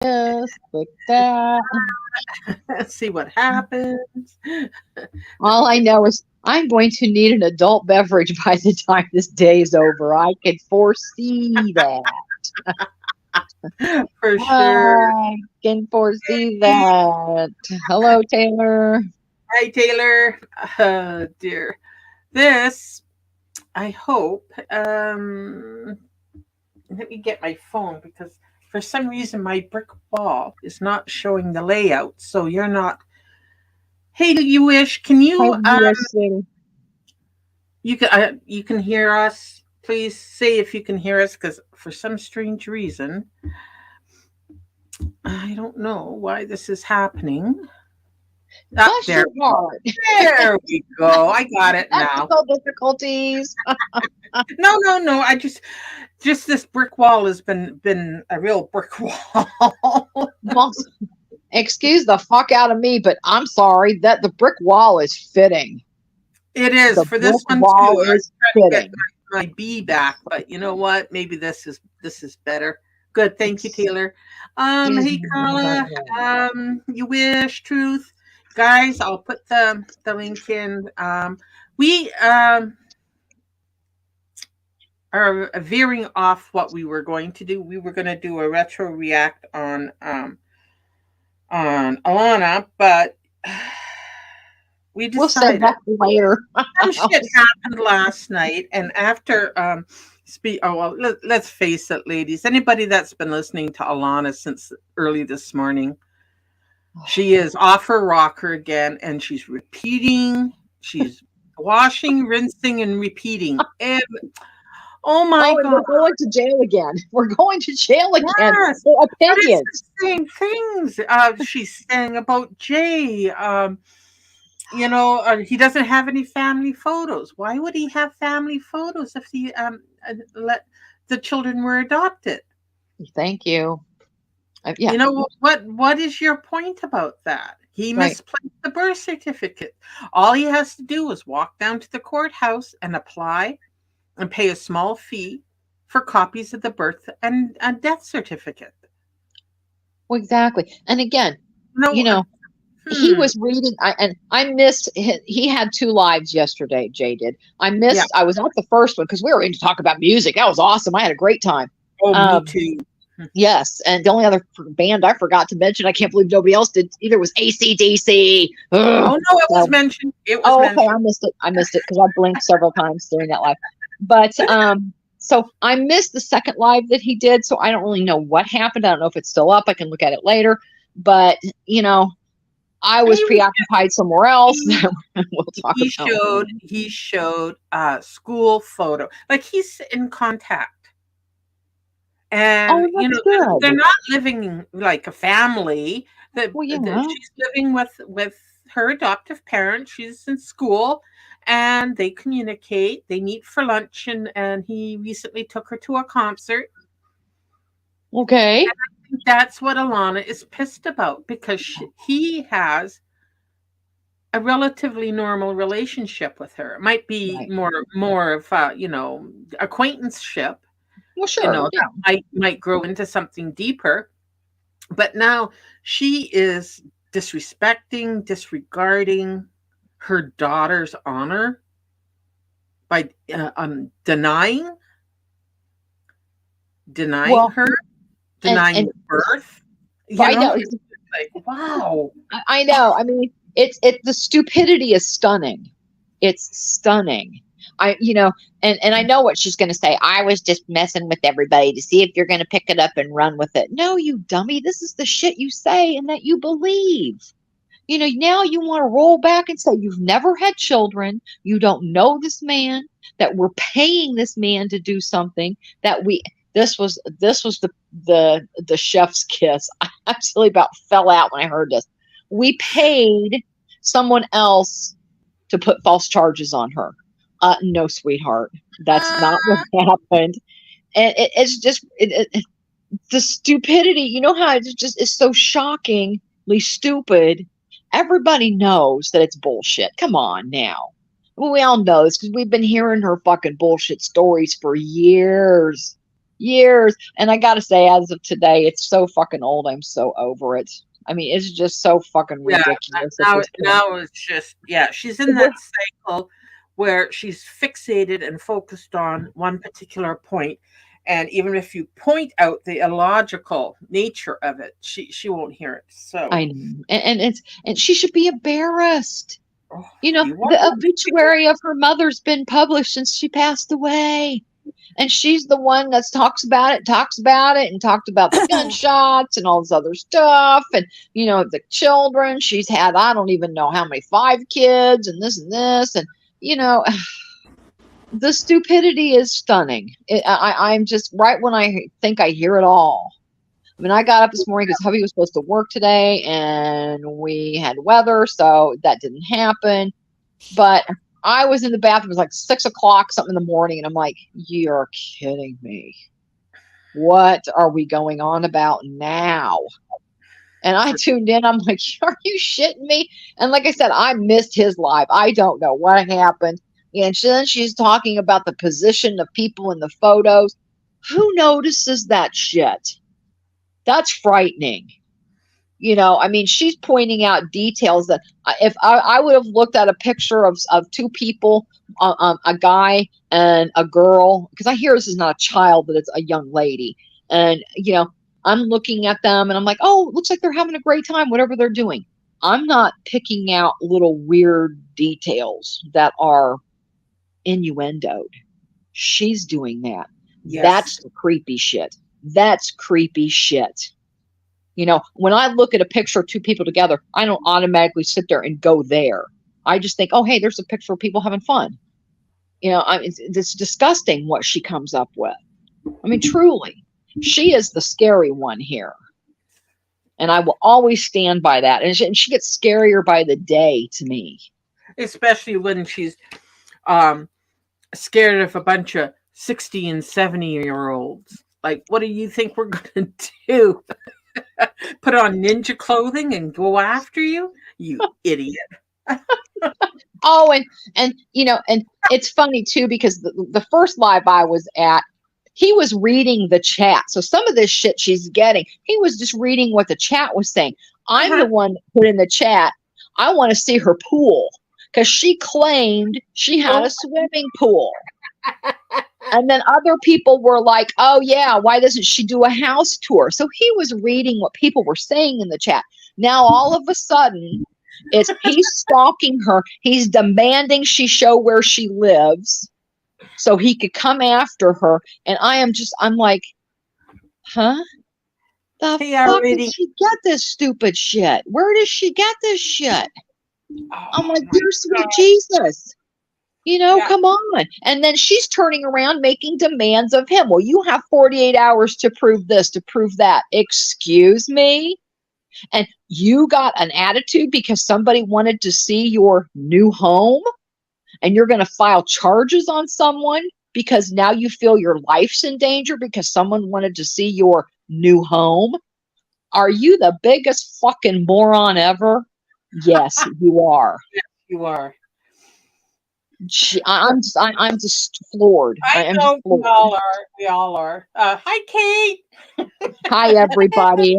this, click that. Let's see what happens. Let All me I get know is I'm going to need an adult beverage by the time this day is over. I can foresee that. for sure. I can foresee that. Hello, Taylor. Hi, Taylor. Dear. This, I hope. Let me get my phone because for some reason my brick wall is not showing the layout. So you're not. Hey, you wish? Can Hi, you U.S. Taylor. you can hear us? Please say if you can hear us, because for some strange reason, I don't know why this is happening. Up Bless there, your heart. there we go. I got it now. Technical difficulties. No, no, no. I just this brick wall has been a real brick wall. Well, excuse the fuck out of me, but I'm sorry that the brick wall is fitting. It is The for this brick one too. wall I is tried to get fitting. my B back, but you know what? Maybe this is better. Good, thank you, Taylor. Excuse Hey me right Carla, now. you wish truth, guys. I'll put the link in. We are veering off what we were going to do. We were going to do a retro react on Alana, but we We'll save decided that for later. some shit happened last night, and after oh well, let's face it, ladies. Anybody that's been listening to Alana since early this morning, she is off her rocker again, and she's repeating. She's washing, rinsing, and repeating. Oh my Oh, and we're god! going to jail again. We're going to jail again Yes, for but it's opinions. the same things. She's saying about Jay. He doesn't have any family photos. Why would he have family photos if he let the children were adopted? Thank you. Yeah, You know what is your point about that? He right. misplaced the birth certificate. All he has to do is walk down to the courthouse and apply and pay a small fee for copies of the birth and death certificate. Well, exactly. And again, you No, know, he hmm, was reading, and I missed. He had two lives yesterday. Jay did. I yeah. missed. I was at the first one because we were going to talk about music. That was awesome. I had a great time. Oh, me Um, too. yes, and the only other band I forgot to mention, I can't believe nobody else did either, was AC/DC. Oh Ugh. no, it was So, mentioned. It was oh, okay, mentioned. I missed it. I missed it because I blinked several times during that live. But so I missed the second live that he did. So I don't really know what happened. I don't know if it's still up. I can look at it later. But you know, I was He was preoccupied somewhere else. he We'll talk he about showed later. he showed a school photo. Like he's in contact. And Oh, that's they're good. not living like a family. Well, She's living with her adoptive parents. She's in school and they communicate. They meet for lunch and he recently took her to a concert. okay, That's what Alana is pissed about because he has a relatively normal relationship with her. It might be right. more of a, acquaintanceship, Well, sure. Yeah. that might grow into something deeper. But now she is disregarding her daughter's honor by denying Well, her, denying and the birth. I know. It's like, wow. I know. I mean, the stupidity is stunning. It's stunning. And I know what she's going to say. I was just messing with everybody to see if you're going to pick it up and run with it. No, you dummy. This is the shit you say and that you believe. Now you want to roll back and say you've never had children, you don't know this man, that we're paying this man to do something that we this was the chef's kiss. I absolutely about fell out when I heard this. We paid someone else to put false charges on her. No, sweetheart, that's not what Uh, happened. And it's just the stupidity. You know how it's just is so shockingly stupid. Everybody knows that it's bullshit. Come on now. Well, we all know this because we've been hearing her fucking bullshit stories for years. Years. And I gotta say, as of today, it's so fucking old. I'm so over it. I mean, it's just so fucking Yeah, ridiculous at now this point. now it's just, yeah, she's in that cycle where she's fixated and focused on one particular point, and even if you point out the illogical nature of it, she won't hear it. So, I know. And she should be embarrassed. oh, You know, you the wonder. obituary of her mother's been published since she passed away. And she's the one that talks about it, and talked about the gunshots and all this other stuff. And, the children, she's had, I don't even know how many, 5 kids and this and this. And, you know, the stupidity is stunning. I'm just right when I think I hear it all. I mean, I got up this morning because hubby was supposed to work today and we had weather, so that didn't happen. But I was in the bathroom. It was like 6 o'clock, something in the morning, and I'm like, "You're kidding me! What are we going on about now?" And I tuned in. I'm like, "Are you shitting me?" And like I said, I missed his live. I don't know what happened. And then she's talking about the position of people in the photos. Who notices that shit? That's frightening. I mean, she's pointing out details that if I would have looked at a picture of 2 people, a guy and a girl, because I hear this is not a child, but it's a young lady. And, I'm looking at them and I'm like, oh, it looks like they're having a great time, whatever they're doing. I'm not picking out little weird details that are innuendoed. She's doing that. Yes. That's the creepy shit. That's creepy shit. When I look at a picture of 2 people together, I don't automatically sit there and go there. I just think, oh, hey, there's a picture of people having fun. It's disgusting what she comes up with. I mean, truly, she is the scary one here. And I will always stand by that. And she gets scarier by the day to me. Especially when she's um scared of a bunch of 60 and 70-year-olds. Like, what do you think we're gonna do? Put on ninja clothing and go after you? You idiot. Oh, and it's funny too, because the first live I was at, he was reading the chat. So some of this shit she's getting, he was just reading what the chat was saying. I'm the Uh-huh. one that put in the chat, I want to see her pool, because she claimed she had a Oh, swimming pool. And then other people were like, oh, yeah, why doesn't she do a house tour? So he was reading what people were saying in the chat. Now, all of a sudden, he's stalking her. He's demanding she show where she lives so he could come after her. And I'm like, huh? The he fuck did already. she get this stupid shit? Where does she get this shit? I'm Oh like, my dear sweet God. Jesus. Yeah. Come on. And then she's turning around making demands of him. Well, you have 48 hours to prove this, to prove that. Excuse me? And you got an attitude because somebody wanted to see your new home, and you're going to file charges on someone because now you feel your life's in danger because someone wanted to see your new home? Are you the biggest fucking moron ever? Yes, you are. You are. I'm just floored. I I'm just know we floored. all are. We all are. Hi, Kate. Hi, everybody.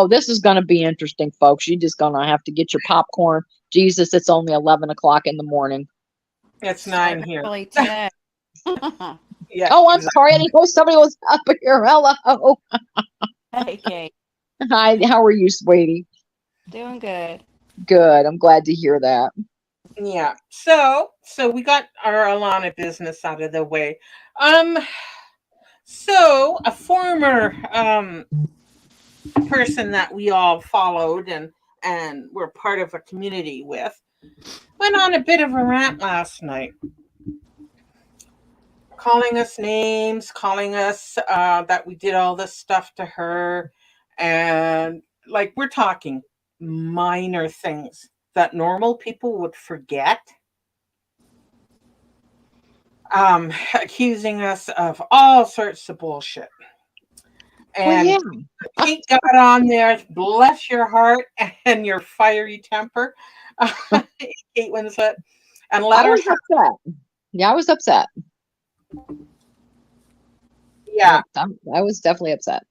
This is going to be interesting, folks. You're just going to have to get your popcorn. Jesus, it's only 11 o'clock in the morning. It's Starting 9 here. early today. Yeah, Oh, I'm exactly. sorry. I didn't know somebody was up here. Hello. Hey, Kate. Hi, how are you, sweetie? Doing good. Good. I'm glad to hear that. Yeah. So we got our Alana business out of the way. Um. So a former person that we all followed and were part of a community with went on a bit of a rant last night, calling us names, calling us that we did all this stuff to her, and like, we're talking minor things that normal people would forget. Accusing us of all sorts of bullshit. Well, yeah. And Kate got on there, bless your heart and your fiery temper, Kate Winslet, and let I her was have. upset. Yeah, I was upset. Yeah, I was definitely upset.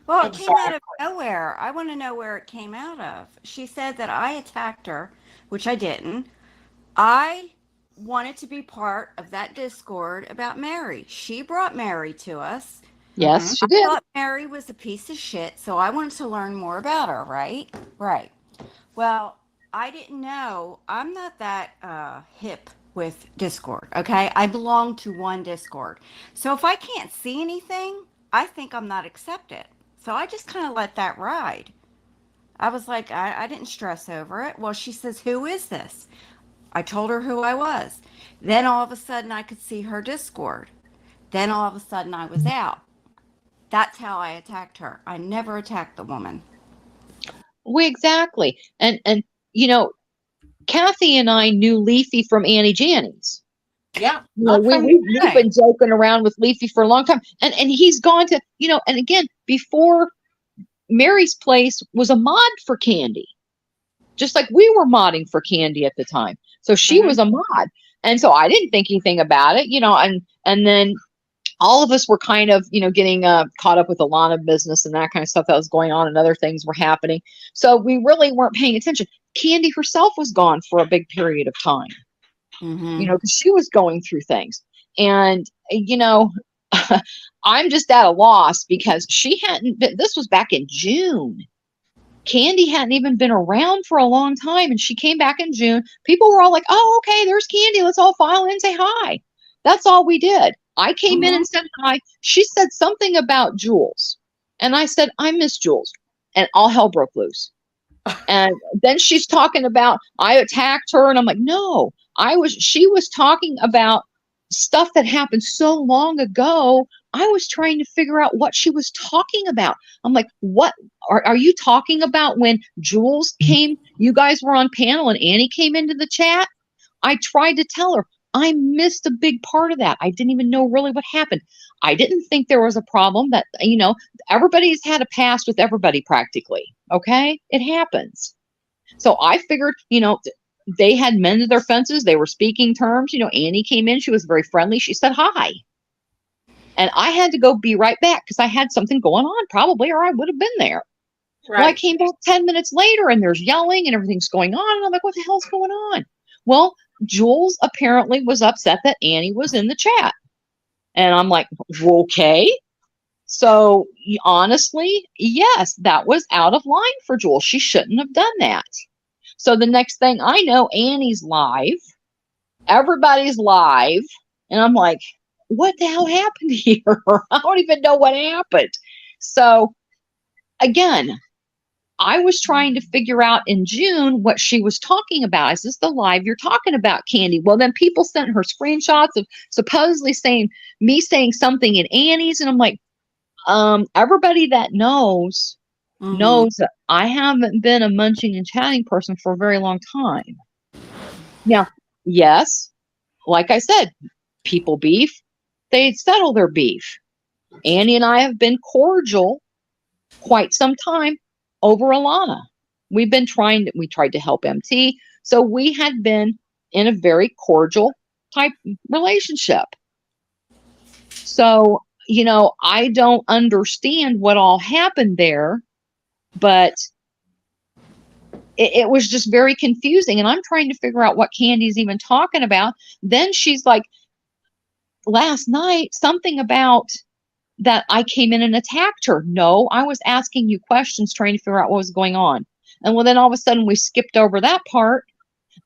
Well, it came out exactly. of nowhere. I want to know where it came out of. She said that I attacked her, which I didn't. I wanted to be part of that discord about Mary. She brought Mary to us. Hmm. Yes, she I did. thought Mary was a piece of shit, so I wanted to learn more about her, right? Right. Well, I didn't know. I'm not that hip with Discord, okay? I belong to one Discord. So if I can't see anything, I think I'm not accepted. So I just kind of let that ride. I was like, I didn't stress over it. Well, she says, "Who is this?" I told her who I was. Then all of a sudden, I could see her Discord. Then all of a sudden, I was out. That's how I attacked her. I never attacked the woman. We exactly. And you know, Kathy and I knew Leafy from Annie Janney's. Yeah, You know, not from we've Right. been joking around with Leafy for a long time. And he's gone to, you know, and again, before Mary's place was a mod for Candy, just like we were modding for Candy at the time. So she Hmm. was a mod. And so I didn't think anything about it, you know, and then all of us were kind of, you know, getting caught up with Alana business and that kind of stuff that was going on, and other things were happening. So we really weren't paying attention. Candy herself was gone for a big period of time, you Hmm. know, because she was going through things. And, you know, I'm just at a loss because she hadn't been, this was back in June. Candy hadn't even been around for a long time, and she came back in June. People were all like, "Oh, okay, there's Candy. Let's all file in and say hi." That's all we did. I came in Hmm. and said hi. She said something about Jules, and I said, "I miss Jules," and all hell broke loose. And then she's talking about I attacked her, and I'm like, "No, she was talking about stuff that happened so long ago. I was trying to figure out what she was talking about." I'm like, "What are you talking about when Jules came? You guys were on panel and Annie came into the chat?" I tried to tell her I missed a big part of that. I didn't even know really what happened. I didn't think there was a problem that, you know, everybody's had a past with everybody practically. Okay. It happens. So I figured, you know, they had mended their fences. They were speaking terms. You know, Annie came in. She was very friendly. She said hi. And I had to go be right back because I had something going on probably, or I would have been there. Well, I right. came back 10 minutes later and there's yelling and everything's going on. And I'm like, what the hell's going on? Well, Jules apparently was upset that Annie was in the chat. And I'm like, okay. So honestly, yes, that was out of line for Jules. She shouldn't have done that. So the next thing I know, Annie's live. Everybody's live. And I'm like, what the hell happened here? I don't even know what happened. So again, I was trying to figure out in June what she was talking about. Is this the live you're talking about, Candy? Well, then people sent her screenshots of supposedly saying me saying something in Annie's, and I'm like, everybody that Hmm. knows that I haven't been a munching and chatting person for a very long time. Now, yes, like I said, people beef, they settle their beef. Annie and I have been cordial quite some time over Alana. We tried to help MT. So we had been in a very cordial type relationship. So, you know, I don't understand what all happened there, but it was just very confusing. And I'm trying to figure out what Candy's even talking about. Then she's like, last night, something about that I came in and attacked her. No, I was asking you questions, trying to figure out what was going on. And well, then all of a sudden we skipped over that part.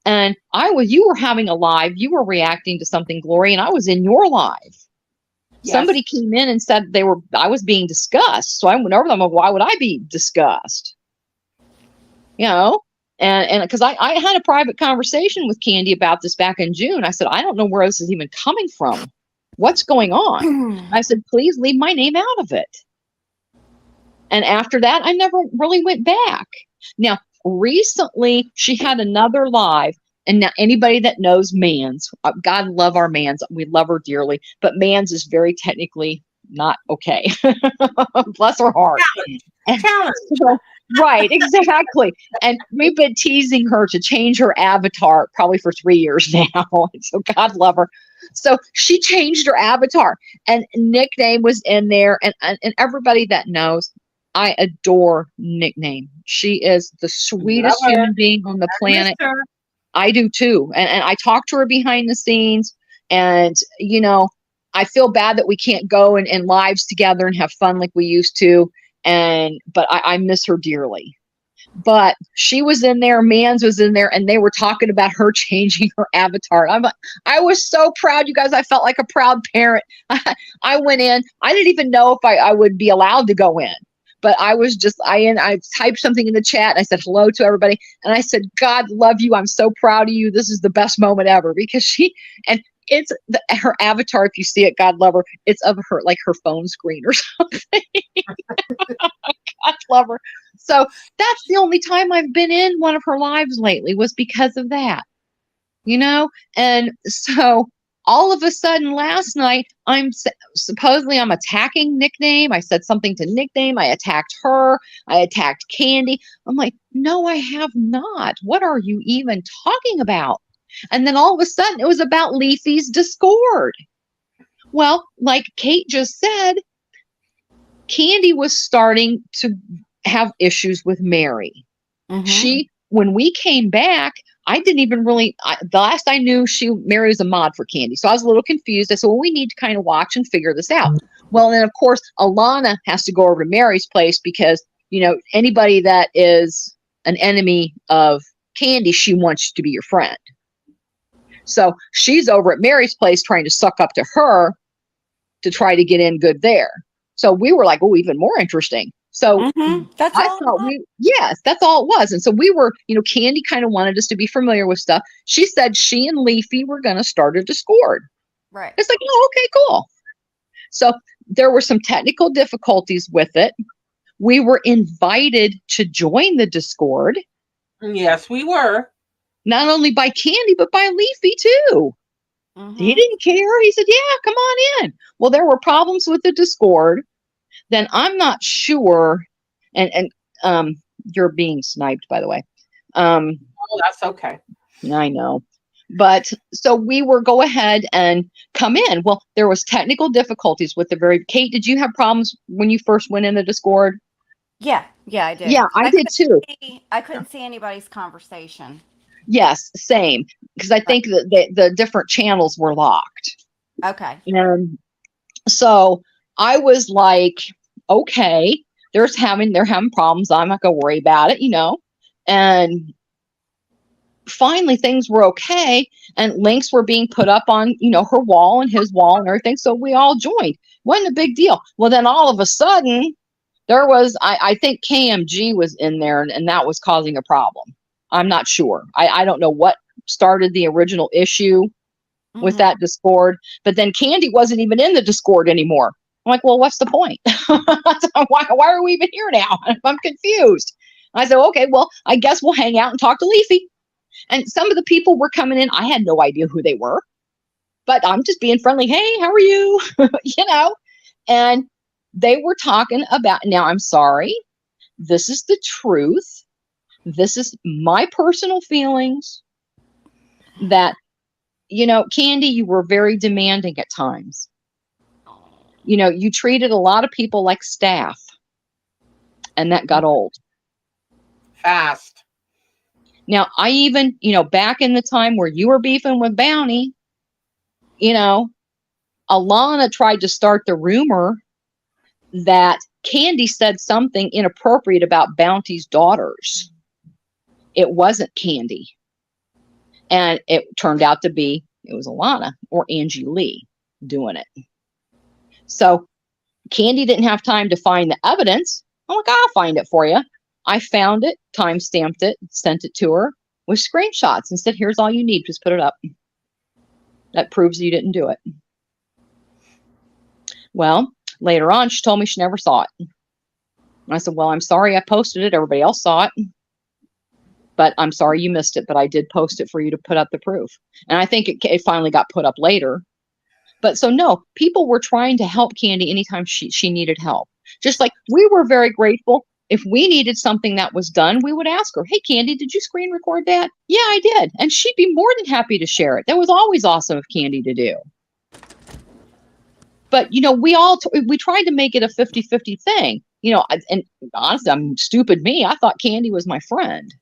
And you were having a live, you were reacting to something, Glory, and I was in your live. Yes. Somebody came in and said I was being discussed. So I went over them. Like, why would I be discussed? You know? And because I had a private conversation with Candy about this back in June. I said, I don't know where this is even coming from. What's going on? I said, please leave my name out of it. And after that, I never really went back. Now, recently, she had another live. And now, anybody that knows Mans, God love our Mans. We love her dearly. But Mans is very technically not okay. Bless her heart. And Challenge. so, right, exactly. And we've been teasing her to change her avatar probably for 3 years now. So God love her. So she changed her avatar, and Nickname was in there, and everybody that knows, I adore Nickname. She is the Love sweetest her. human being on the I miss planet. her. I do too. And I talk to her behind the scenes, and I feel bad that we can't go and lives together and have fun like we used to. But I miss her dearly. But she was in there, Mans was in there, and they were talking about her changing her avatar. I was so proud, you guys. I felt like a proud parent. I went in. I didn't even know if I would be allowed to go in. But I was just, I typed something in the chat, and I said hello to everybody. And I said, God love you. I'm so proud of you. This is the best moment ever. Because and it's her avatar, if you see it, God love her, it's of her, like her phone screen or something. God love her. So that's the only time I've been in one of her lives lately, was because of that, and so all of a sudden last night, supposedly I'm attacking Nickname. I said something to Nickname. I attacked her. I attacked Candy. I'm like, no, I have not. What are you even talking about? And then all of a sudden it was about Leafy's Discord. Well, like Kate just said, Candy was starting to have issues with Mary. When we came back, I didn't even really, the last I knew, Mary was a mod for Candy. So I was a little confused. I said, well, we need to kind of watch and figure this out. Well, then of course, Alana has to go over to Mary's place because, anybody that is an enemy of Candy, she wants to be your friend. So she's over at Mary's place trying to suck up to her to try to get in good there. So we were like, oh, even more interesting. So that's I all. thought yes, that's all it was. And so we were, Candy kind of wanted us to be familiar with stuff. She said she and Leafy were going to start a Discord. Right. It's like, oh, okay, cool. So there were some technical difficulties with it. We were invited to join the Discord. Yes, we were. Not only by Candy, but by Leafy too. He didn't care. He said, yeah, come on in. Well, there were problems with the Discord. Then I'm not sure. And you're being sniped, by the way. Oh, that's okay. I know. But so we were go ahead and come in. Well, there was technical difficulties with Kate, did you have problems when you first went in the Discord? Yeah, I did. Yeah, I did too. I couldn't see anybody's conversation. Yes, same. Because I think that the different channels were locked. Okay. And so I was like, okay, they're having problems. I'm not gonna worry about it, And finally things were okay, and links were being put up on, her wall and his wall and everything. So we all joined. Wasn't a big deal. Well, then all of a sudden there was, I think KMG was in there, and that was causing a problem. I'm not sure. I don't know what started the original issue with that Discord, but then Candy wasn't even in the Discord anymore. I'm like, well, what's the point? why are we even here now? I'm confused. I said, okay, well, I guess we'll hang out and talk to Leafy. And some of the people were coming in. I had no idea who they were, but I'm just being friendly. Hey, how are you? And they were talking about, now I'm sorry, this is the truth. This is my personal feelings that, Candy, you were very demanding at times. You treated a lot of people like staff, and that got old. Fast. Now, I even, back in the time where you were beefing with Bounty, Alana tried to start the rumor that Candy said something inappropriate about Bounty's daughters. It wasn't Candy. And it turned out to be, it was Alana or Angie Lee doing it. So Candy didn't have time to find the evidence. I'm like, I'll find it for you. I found it, time-stamped it, sent it to her with screenshots and said, here's all you need. Just put it up. That proves you didn't do it. Well, later on, she told me she never saw it. And I said, well, I'm sorry I posted it. Everybody else saw it. But I'm sorry you missed it. But I did post it for you to put up the proof. And I think it finally got put up later. But so, no, people were trying to help Candy anytime she needed help. Just like we were very grateful. If we needed something that was done, we would ask her, hey, Candy, did you screen record that? Yeah, I did. And she'd be more than happy to share it. That was always awesome of Candy to do. But, we tried to make it a 50-50 thing, and honestly, I'm stupid me. I thought Candy was my friend.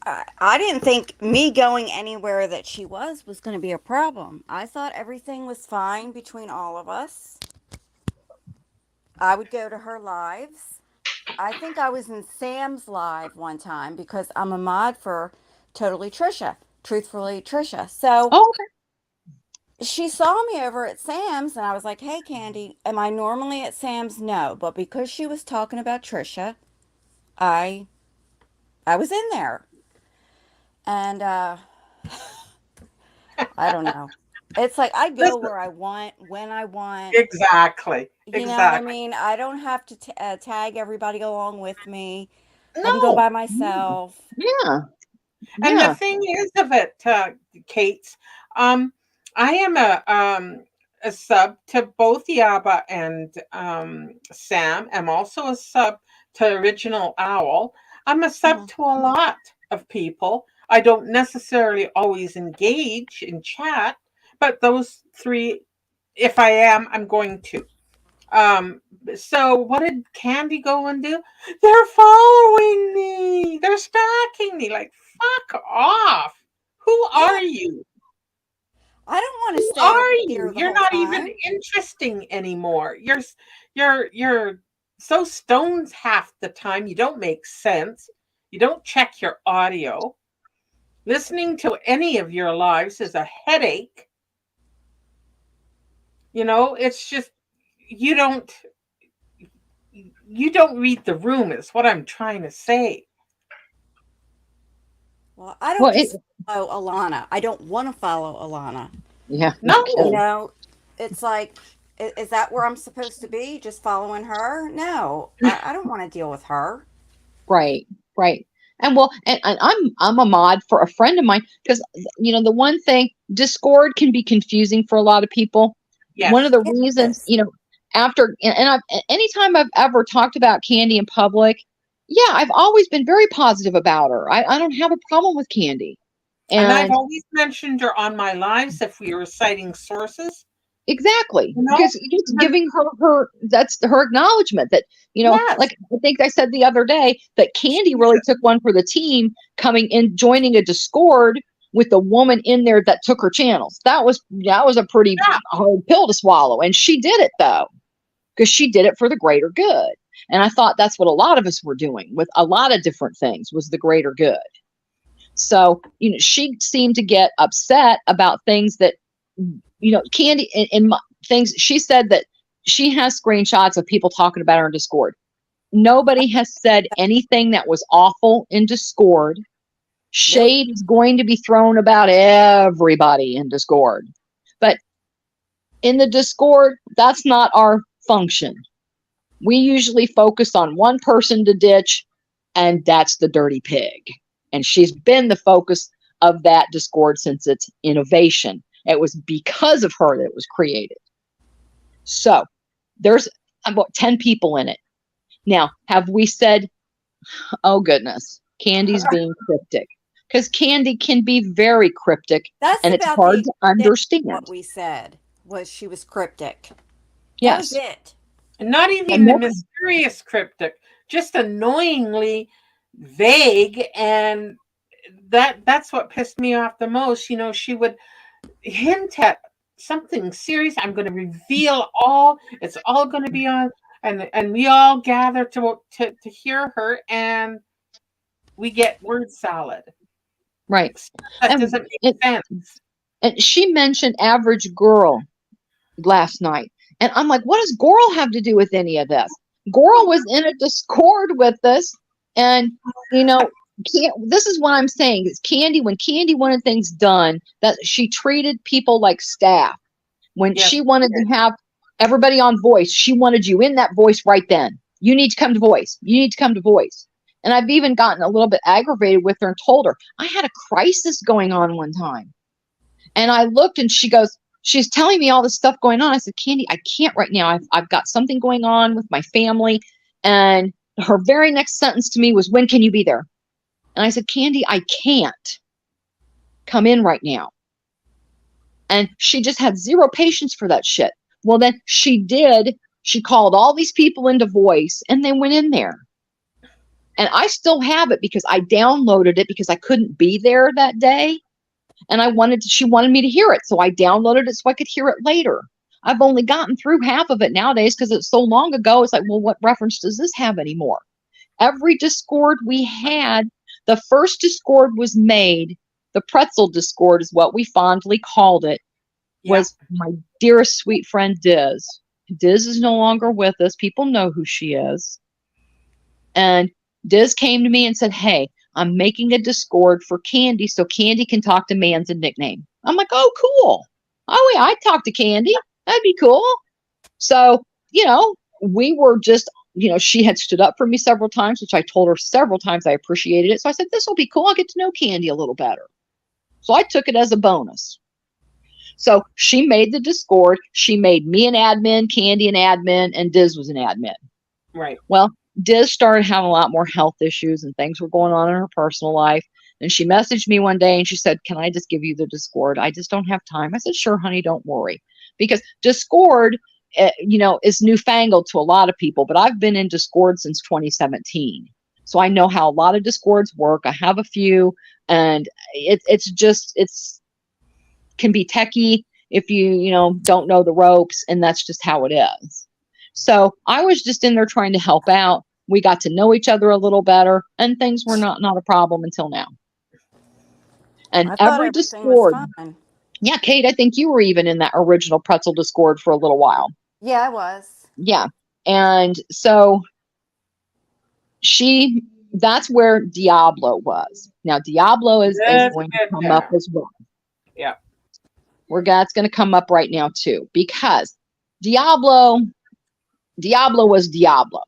I didn't think me going anywhere that she was going to be a problem. I thought everything was fine between all of us. I would go to her lives. I think I was in Sam's live one time because I'm a mod for Totally Trisha, Truthfully Trisha. So Oh, okay. she saw me over at Sam's and I was like, hey, Candy, am I normally at Sam's? No. But because she was talking about Trisha, I was in there. And I don't know. It's like I go Listen, where I want, when I want. exactly. You know what I mean? I don't have to tag everybody along with me. I can go No. by myself. Yeah. And the Yeah. thing is of it, Kate, I am a sub to both Yaba and Sam. I'm also a sub to Original Owl. I'm a sub to a lot of people. I don't necessarily always engage in chat, but those three, if I am, I'm going to. So what did Candy go and do? They're following me. They're stalking me. Like, fuck off. Who are you? I don't want to Who stay are here you? the You're whole not time. even interesting anymore. You're so stoned half the time. You don't make sense. You don't check your audio. Listening to any of your lives is a headache. It's just you don't read the room is what I'm trying to say. Well, I Well, don't just follow Alana. I don't want to follow Alana. yeah. No. It's like, is that where I'm supposed to be? Just following her? No, I don't want to deal with her. Right. And well, and I'm a mod for a friend of mine because the one thing, Discord can be confusing for a lot of people. One of Yes. the It reasons, is. after anytime I've ever talked about Candy in public, yeah, I've always been very positive about her. I don't have a problem with Candy. And I've And always mentioned her on my lives if we were citing sources. exactly, You know? because it's giving her that's her acknowledgement that Yes. like I think I said the other day that Candy really took one for the team, coming in, joining a Discord with a woman in there that took her channels. That was a pretty Yeah. hard pill to swallow, and she did it though, because she did it for the greater good. And I thought that's what a lot of us were doing with a lot of different things, was the greater good. So she seemed to get upset about things that Candy in things. She said that she has screenshots of people talking about her in Discord. Nobody has said anything that was awful in Discord. Nope. Shade is going to be thrown about everybody in Discord. But in the Discord, that's not our function. We usually focus on one person to ditch, and that's the dirty pig. And she's been the focus of that Discord since its innovation. It was because of her that it was created. So there's about 10 people in it. Now, have we said, oh goodness, Candy's being cryptic? Because Candy can be very cryptic, That's and it's about hard the to understand. what we said was she was cryptic. That was Yes. it. And not even the mysterious cryptic, just annoyingly vague. And that's what pissed me off the most. She would hint at something serious. I'm going to reveal all. It's all going to be on. And we all gather to hear her, and we get word salad. Right. That doesn't make sense. And she mentioned Average Girl last night. And I'm like, what does Goral have to do with any of this? Goral was in a Discord with us. And, this is what I'm saying. Is Candy, when Candy wanted things done, that she treated people like staff. When she wanted to have everybody on voice, she wanted you in that voice right then. You need to come to voice. You need to come to voice. And I've even gotten a little bit aggravated with her and told her, I had a crisis going on one time. And I looked and she's telling me all this stuff going on. I said, Candy, I can't right now. I've got something going on with my family. And her very next sentence to me was, when can you be there? And I said, Candy, I can't come in right now. And she just had zero patience for that shit. Well, then she called all these people into voice and they went in there. And I still have it because I downloaded it because I couldn't be there that day. And she wanted me to hear it. So I downloaded it so I could hear it later. I've only gotten through half of it nowadays because it's so long ago. It's like, well, what reference does this have anymore? Every Discord we had, the first Discord was made, the pretzel Discord is what we fondly called it, was my dearest sweet friend Diz. Diz is no longer with us. People know who she is. And Diz came to me and said, hey, I'm making a Discord for Candy so Candy can talk to Man's nickname. I'm like, oh, cool. Oh, yeah, I'd talk to Candy. That'd be cool. So, we were just, she had stood up for me several times, which I told her several times I appreciated it. So I said, this will be cool. I'll get to know Candy a little better. So I took it as a bonus. So she made the Discord. She made me an admin, Candy an admin, and Diz was an admin. Right. Well, Diz started having a lot more health issues and things were going on in her personal life. And she messaged me one day and she said, can I just give you the Discord? I just don't have time. I said, sure, honey, don't worry. Because Discord, is newfangled to a lot of people, but I've been in Discord since 2017. So I know how a lot of Discords work. I have a few, and it's can be techie if you don't know the ropes, and that's just how it is. So I was just in there trying to help out. We got to know each other a little better, and things were not a problem until now. And I thought every everything was Discord, fine. yeah, Kate, I think you were even in that original pretzel Discord for a little while. Yeah, I was. Yeah. And so that's where Diablo was. Now Diablo is going to come up as well. Yeah. That's going to come up right now too, because Diablo was Diablo.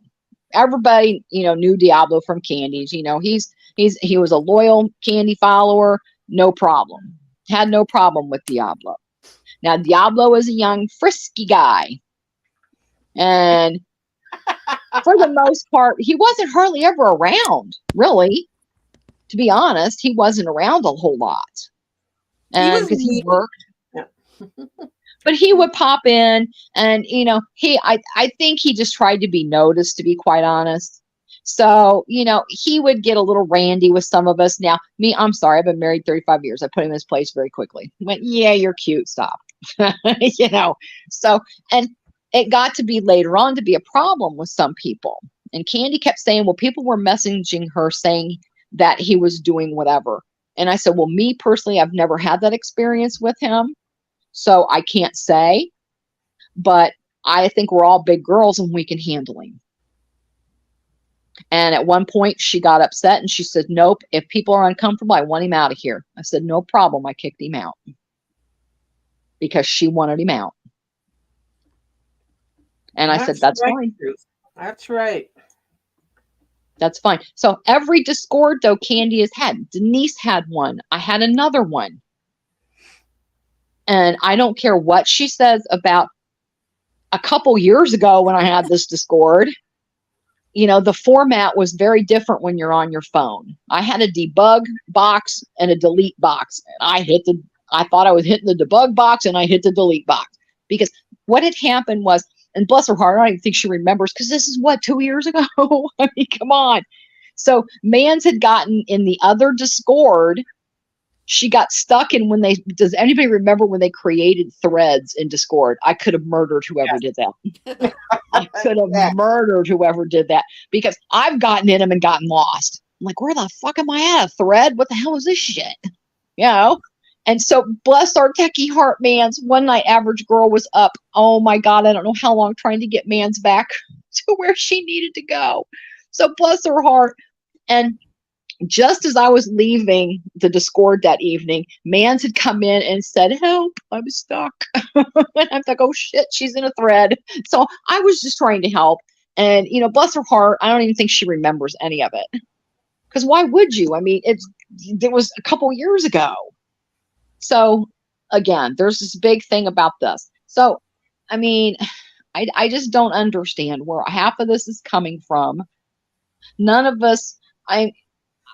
Everybody, knew Diablo from Candies. He was a loyal Candy follower, no problem. Had no problem with Diablo. Now Diablo is a young, frisky guy. And for the most part, he wasn't hardly ever around, really. To be honest, he wasn't around a whole lot. And because he worked. Yeah. But he would pop in and, I think he just tried to be noticed, to be quite honest. So, he would get a little randy with some of us. Now, me, I'm sorry, I've been married 35 years. I put him in his place very quickly. He went, yeah, you're cute, stop. So, and it got to be later on to be a problem with some people. And Candy kept saying, well, people were messaging her saying that he was doing whatever. And I said, well, me personally, I've never had that experience with him. So I can't say, but I think we're all big girls and we can handle him. And at one point she got upset and she said, nope, if people are uncomfortable, I want him out of here. I said, no problem. I kicked him out because she wanted him out. And I said, that's right, fine. That's right. That's fine. So every Discord, though, Candy has had. Denise had one. I had another one. And I don't care what she says about a couple years ago when I had this Discord. The format was very different when you're on your phone. I had a debug box and a delete box. And I thought I was hitting the debug box and I hit the delete box. Because what had happened was, and bless her heart, I don't even think she remembers, because this is 2 years ago? I mean, come on. So Mans had gotten in the other Discord. She got stuck in does anybody remember when they created threads in Discord? I could have murdered whoever did that. I could have murdered whoever did that, because I've gotten in them and gotten lost. I'm like, where the fuck am I at? A thread? What the hell is this shit? And so bless our techie heart, Mans. One night, Average Girl was up. Oh my God, I don't know how long, trying to get Mans back to where she needed to go. So bless her heart. And just as I was leaving the Discord that evening, Mans had come in and said, help, I'm stuck. And I'm like, oh shit, she's in a thread. So I was just trying to help. And, bless her heart, I don't even think she remembers any of it. Because why would you? I mean, it was a couple years ago. So again, there's this big thing about this. So, I mean, I just don't understand where half of this is coming from. None of us, I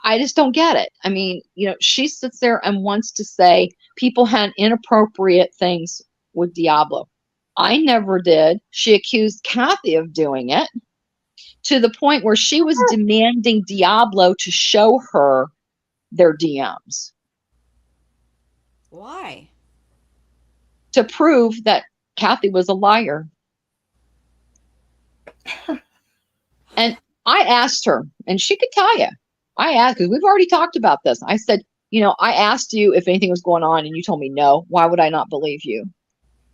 I just don't get it. I mean, she sits there and wants to say people had inappropriate things with Diablo. I never did. She accused Kathy of doing it to the point where she was demanding Diablo to show her their DMs. Why? To prove that Kathy was a liar. And I asked her, and she could tell you. I asked, because we've already talked about this. I said, I asked you if anything was going on, and you told me no. Why would I not believe you?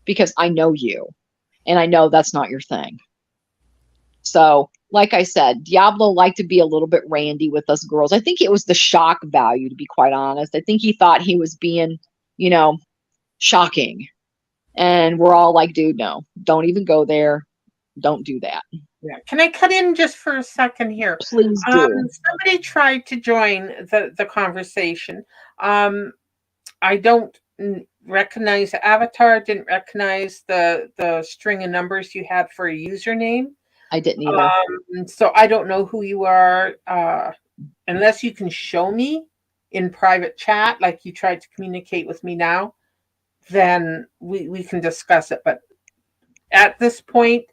Because I know you, and I know that's not your thing. So, like I said, Diablo liked to be a little bit randy with us girls. I think it was the shock value, to be quite honest. I think he thought he was being, shocking. And we're all like, dude, no, don't even go there. Don't do that. Yeah. Can I cut in just for a second here? Please do. Somebody tried to join the conversation. I don't recognize the avatar. Didn't recognize the string of numbers you had for a username. I didn't either. So I don't know who you are, unless you can show me in private chat, like you tried to communicate with me now. Then we can discuss it. But at this point,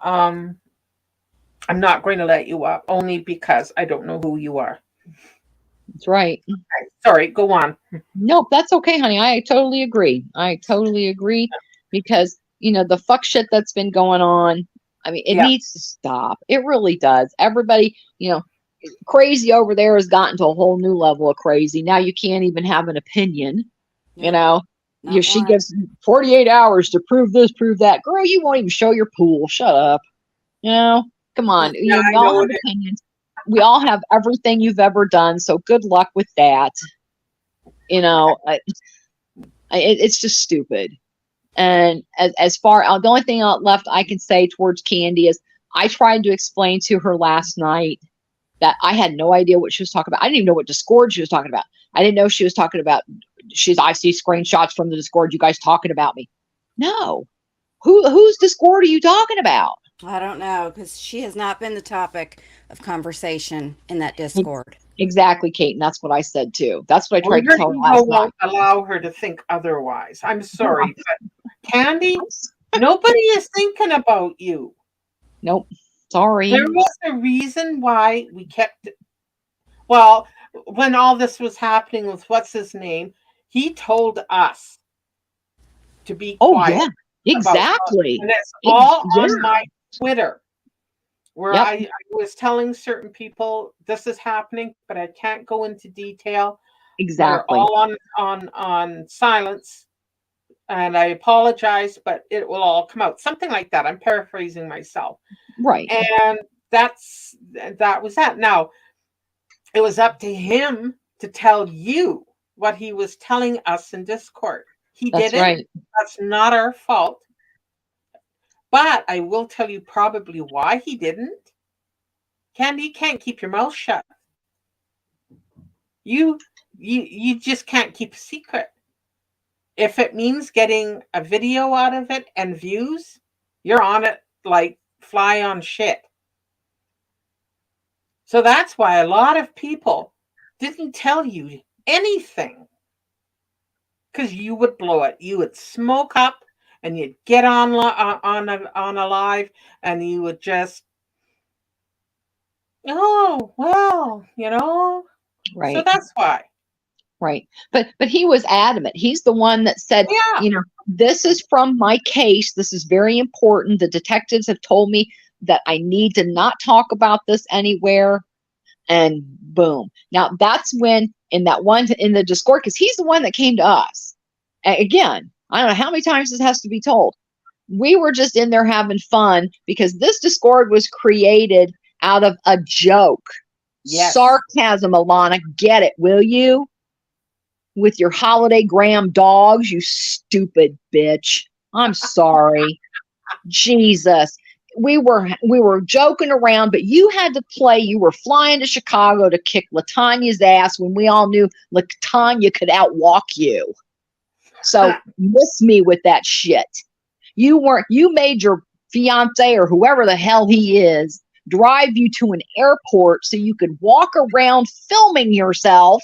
I'm not going to let you up, only because I don't know who you are. That's right. Okay. Sorry, go on. Nope, that's okay, honey. I totally agree. Because, the fuck shit that's been going on, I mean, it needs to stop. It really does. Everybody, crazy over there has gotten to a whole new level of crazy. Now you can't even have an opinion, She gives 48 hours to prove this, prove that. Girl, you won't even show your pool. Shut up. Come on. We all have opinions. We all have everything you've ever done. So good luck with that. It's just stupid. And as far, the only thing left I can say towards Candy is I tried to explain to her last night that I had no idea what she was talking about. I didn't even know what Discord she was talking about. I didn't know she was talking about, I see screenshots from the Discord, you guys talking about me. No. Whose Discord are you talking about? I don't know, because she has not been the topic of conversation in that Discord. Exactly, Kate, and that's what I said too. That's what I tried to tell her last night. Won't allow her to think otherwise. I'm sorry, but Candy, nobody is thinking about you. Nope. Sorry. There was a reason why we kept it. Well, when all this was happening with what's his name, he told us to be quiet. Oh, yeah, exactly. And it's all on my Twitter, where I was telling certain people this is happening, but I can't go into detail. Exactly. We're all on silence, and I apologize, but it will all come out. Something like that. I'm paraphrasing myself. Right. And that was that. Now, it was up to him to tell you what he was telling us in Discord. He didn't. Right. That's not our fault. But I will tell you probably why he didn't. Candy, you can't keep your mouth shut. You just can't keep a secret. If it means getting a video out of it and views, you're on it like fly on shit. So that's why a lot of people didn't tell you anything, because you would blow it. You would smoke up, and you'd get on a live, and you would just, oh well, Right. So that's why. Right. But he was adamant. He's the one that said, this is from my case. This is very important. The detectives have told me that I need to not talk about this anywhere. And boom. Now that's when in the Discord, because he's the one that came to us. Again, I don't know how many times this has to be told. We were just in there having fun because this Discord was created out of a joke. Yes. Sarcasm, Alana. Get it, will you? With your holiday gram dogs, you stupid bitch. I'm sorry. Jesus. We were joking around, but you had to play. You were flying to Chicago to kick LaTanya's ass when we all knew LaTanya could outwalk you. So miss me with that shit. You made your fiance or whoever the hell he is drive you to an airport so you could walk around filming yourself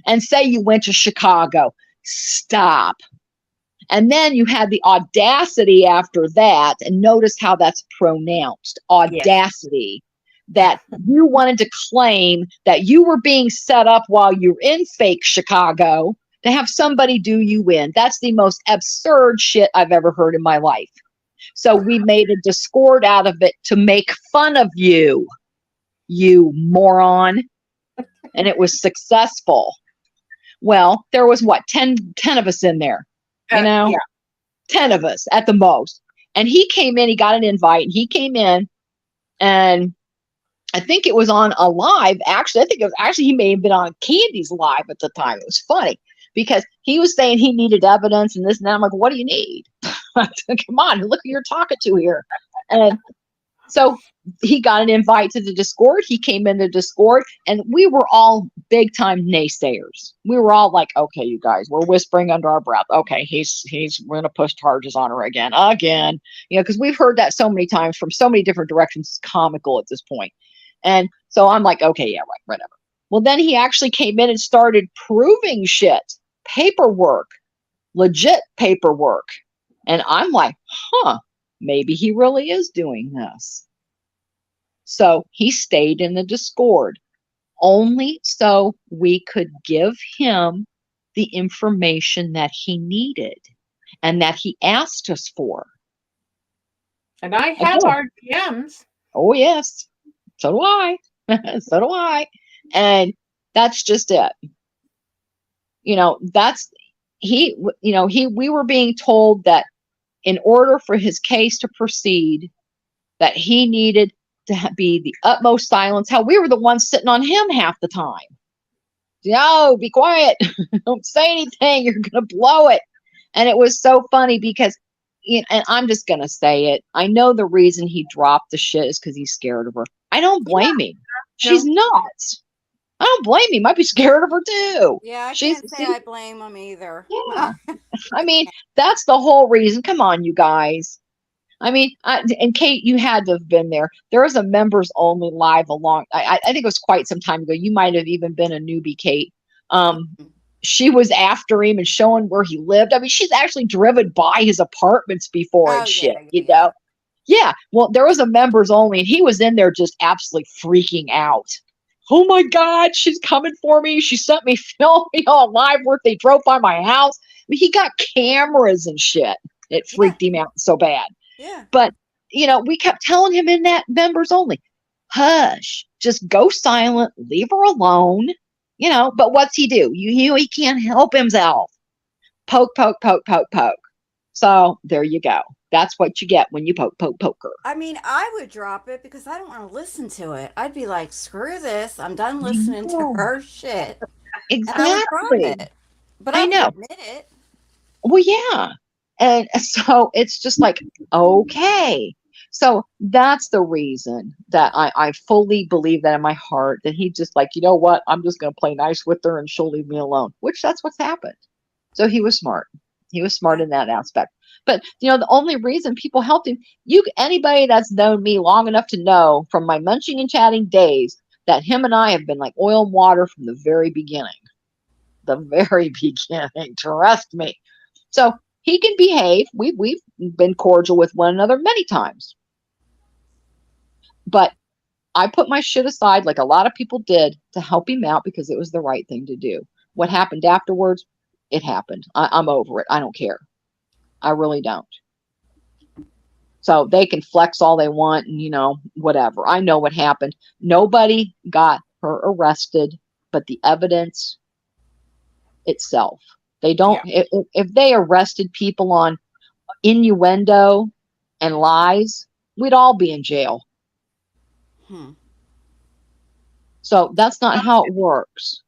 and say you went to Chicago. Stop. And then you had the audacity after that, and notice how that's pronounced, audacity, that you wanted to claim that you were being set up while you're in fake Chicago to have somebody do you in. That's the most absurd shit I've ever heard in my life. So we made a Discord out of it to make fun of you, you moron. And it was successful. Well, there was what, 10 of us in there, you know, 10 of us at the most. And he came in, he got an invite, and he came in, and I think it was on a live. Actually, I think it was he may have been on Candy's live at the time. It was funny because he was saying he needed evidence and this and that. I'm like, what do you need? Come on, look who you're talking to here. And so he got an invite to the Discord. He came in the Discord, and we were all big time naysayers. We were all like, okay, you guys, we're whispering under our breath. Okay, he's going to push charges on her again, you know, because we've heard that so many times from so many different directions. It's comical at this point. And so I'm like, okay, yeah, right, whatever. Well, then he actually came in and started proving shit, paperwork, legit paperwork. And I'm like, maybe he really is doing this. So he stayed in the Discord only so we could give him the information that he needed and that he asked us for. And I have our DMs. Oh, yes. So do I. So do I. And that's just it. You know, we were being told that in order for his case to proceed, that he needed to be the utmost silence. How we were the ones sitting on him half the time. No, be quiet. Don't say anything. You're going to blow it. And it was so funny because, and I'm just going to say it. I know the reason he dropped the shit is because he's scared of her. I don't blame him. She's nuts. I don't blame him. Might be scared of her too. Yeah, I can't say I blame him either. Yeah. I mean, that's the whole reason. Come on, you guys. I mean, and Kate, you had to have been there. There was a members only live I think it was quite some time ago. You might have even been a newbie, Kate. She was after him and showing where he lived. I mean, she's actually driven by his apartments before and shit, you know? Yeah. Well, there was a members only, and he was in there just absolutely freaking out. Oh my God, she's coming for me. She sent me filming on live work. They drove by my house. I mean, he got cameras and shit. It freaked him out so bad. Yeah. But, you know, we kept telling him in that members only, hush, just go silent, leave her alone, you know. But what's he do? He can't help himself. Poke, poke, poke, poke, poke. So there you go. That's what you get when you poke her. I mean, I would drop it because I don't want to listen to it. I'd be like, screw this. I'm done listening to her shit. Exactly. And I would drop it. But I know. Admit it. Well, yeah. And so it's just like, okay. So that's the reason that I fully believe that in my heart, that he just like, you know what? I'm just going to play nice with her and she'll leave me alone, which that's what's happened. So he was smart. He was smart in that aspect. But, you know, the only reason people helped him, anybody that's known me long enough to know from my munching and chatting days that him and I have been like oil and water from the very beginning. The very beginning. Trust me. So he can behave. We've been cordial with one another many times. But I put my shit aside like a lot of people did to help him out because it was the right thing to do. What happened afterwards, it happened. I'm over it. I don't care. I really don't. So they can flex all they want and, you know, whatever. I know what happened. Nobody got her arrested, but the evidence itself. They don't, if they arrested people on innuendo and lies, we'd all be in jail. So that's not how it works.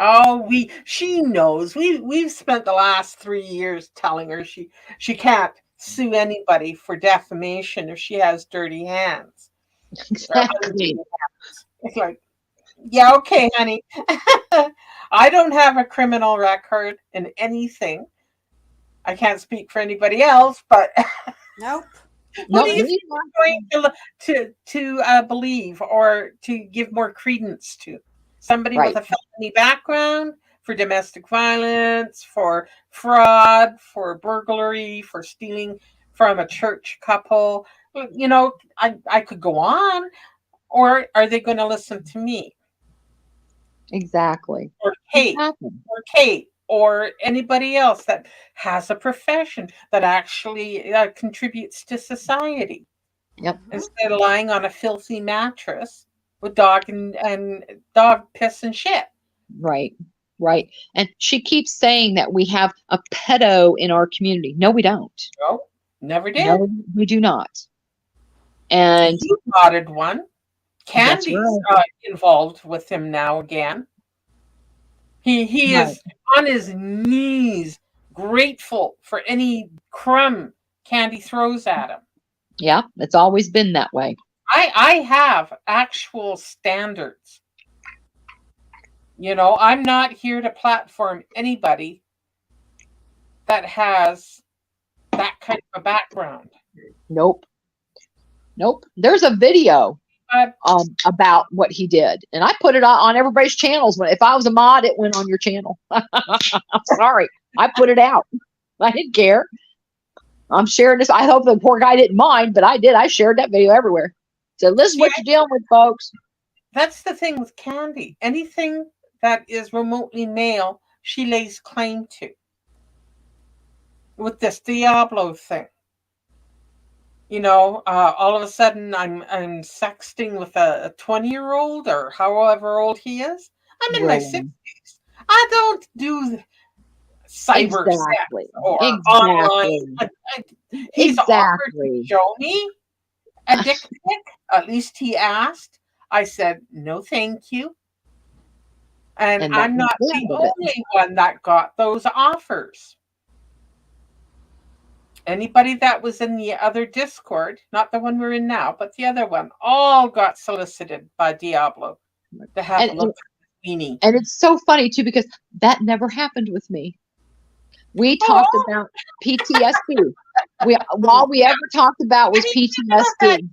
Oh, she knows. We've spent the last 3 years telling her she can't sue anybody for defamation if she has dirty hands. Exactly. It's like, yeah, okay, honey. I don't have a criminal record in anything. I can't speak for anybody else, but nope. Who No, do you me think we're going to believe or to give more credence to? Somebody with right. a felony background for domestic violence, for fraud, for burglary, for stealing from a church couple. I could go on. Or are they going to listen to me Exactly. or Exactly. Kate or anybody else that has a profession that actually contributes to society Yep. instead of lying on a filthy mattress with and dog piss and shit? Right. Right. And she keeps saying that we have a pedo in our community. No, we don't. No, never did. No, we do not. And You spotted one. that's Candy's right. involved with him now again. He Right. is on his knees, grateful for any crumb Candy throws at him. Yeah, it's always been that way. I have actual standards. I'm not here to platform anybody that has that kind of a background. Nope. Nope. There's a video about what he did, and I put it on everybody's channels. If I was a mod, it went on your channel. I'm sorry. I put it out. I didn't care. I'm sharing this. I hope the poor guy didn't mind, but I did. I shared that video everywhere. So this is what you're dealing with, folks. That's the thing with Candy. Anything that is remotely male, she lays claim to. With this Diablo thing. All of a sudden I'm sexting with a 20-year-old or however old he is. I'm in my 60s. I don't do cyber Exactly. sex or Exactly. online. He's offered to Exactly. show me a dick pic. At least he asked. I said, no, thank you. And I'm not the only one that got those offers. Anybody that was in the other Discord, not the one we're in now, but the other one, all got solicited by Diablo to have a look at the weenie. And it's so funny too, because that never happened with me. We talked about PTSD. All we ever talked about was PTSD.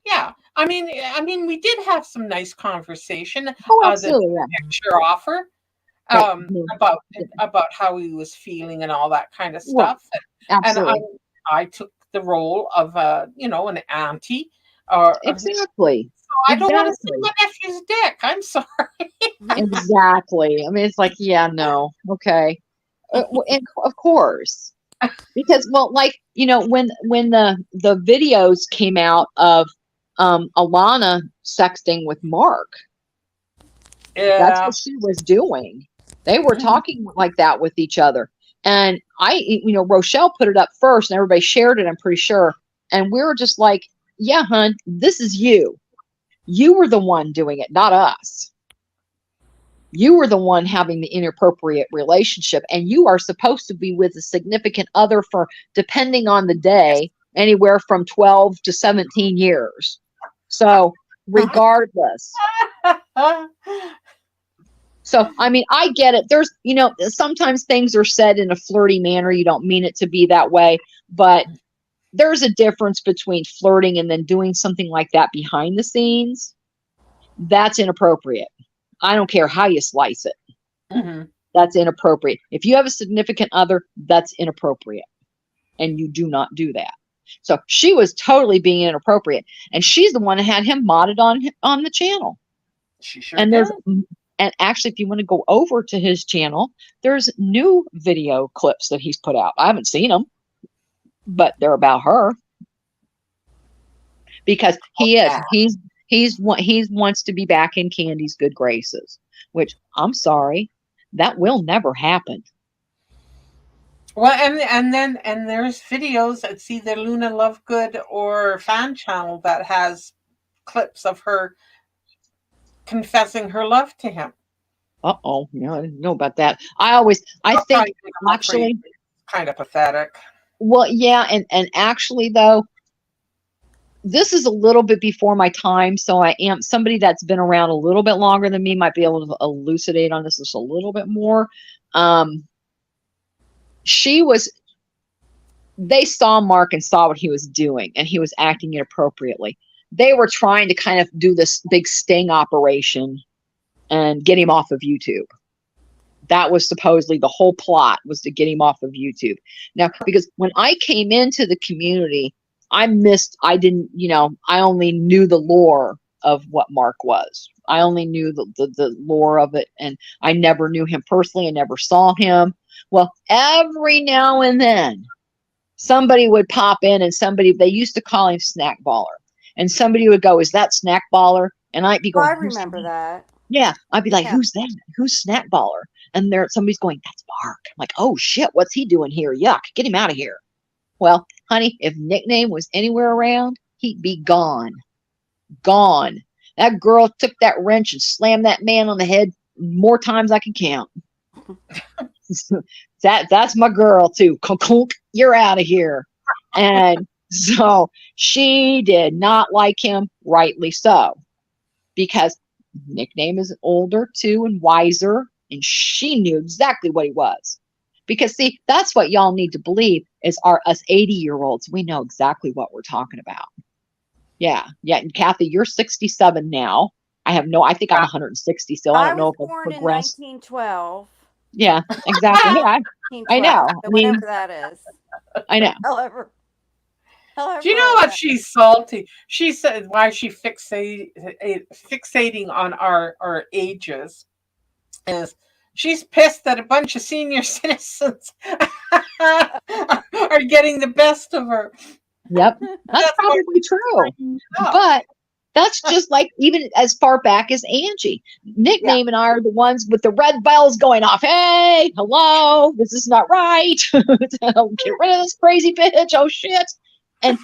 Yeah, I mean, we did have some nice conversation. Oh, absolutely. The picture offer about how he was feeling and all that kind of stuff. Absolutely. And I took the role of an auntie. Exactly. So I don't want to see my nephew's dick. I'm sorry. Exactly. I mean, it's like, yeah, no, okay. And of course, because when the videos came out of Alana sexting with Mark, that's what she was doing. They were talking like that with each other. And Rochelle put it up first and everybody shared it, I'm pretty sure. And we were just like, yeah, hun, this is you. You were the one doing it, not us. You were the one having the inappropriate relationship, and you are supposed to be with a significant other for, depending on the day, anywhere from 12 to 17 years. So regardless. So, I mean, I get it. There's, sometimes things are said in a flirty manner. You don't mean it to be that way, but there's a difference between flirting and then doing something like that behind the scenes. That's inappropriate. I don't care how you slice it. Mm-hmm. That's inappropriate. If you have a significant other, that's inappropriate. And you do not do that. So she was totally being inappropriate. And she's the one that had him modded on the channel. She sure and did. And actually, if you want to go over to his channel, there's new video clips that he's put out. I haven't seen them, but they're about her. Because he wants to be back in Candy's good graces, which I'm sorry, that will never happen. Well, and there's videos. It's either Luna Lovegood or Fan Channel that has clips of her confessing her love to him. I didn't know about that. I think actually kind of pathetic. Well, yeah, and actually though, this is a little bit before my time, so I am somebody that's been around a little bit longer than me might be able to elucidate on this just a little bit more. She was they saw Mark and saw what he was doing, and he was acting inappropriately. They were trying to kind of do this big sting operation and get him off of YouTube. That was supposedly the whole plot, was to get him off of YouTube. Now, because when I came into the community, I only knew the lore of what Mark was. I only knew the lore of it, and I never knew him personally. I never saw him. Well, every now and then, somebody would pop in, and they used to call him Snack Baller. And somebody would go, "Is that Snack Baller?" And I'd be going, I remember that. Yeah, I'd be like, Yeah. "Who's that? Who's Snack Baller?" And somebody's going, "That's Mark." I'm like, "Oh shit, what's he doing here? Yuck, get him out of here." Well, honey, if Nickname was anywhere around, he'd be gone. Gone. That girl took that wrench and slammed that man on the head more times I can count. That's my girl too. You're out of here. And so she did not like him, rightly so, because Nickname is older too and wiser, and she knew exactly what he was. Because see, that's what y'all need to believe is us 80-year-olds. We know exactly what we're talking about. Yeah. And Kathy, you're 67 now. I think I'm 160 still. I don't know if I've born in progressed. 1912. Yeah, exactly. Yeah, I know. So whatever that is. I know. However, do you know what she's salty? She said why she fixating on our ages is she's pissed that a bunch of senior citizens are getting the best of her. Yep, that's probably true. But that's just like even as far back as Angie. Nickname and I are the ones with the red bells going off. Hey, hello, this is not right. Get rid of this crazy bitch. Oh shit. And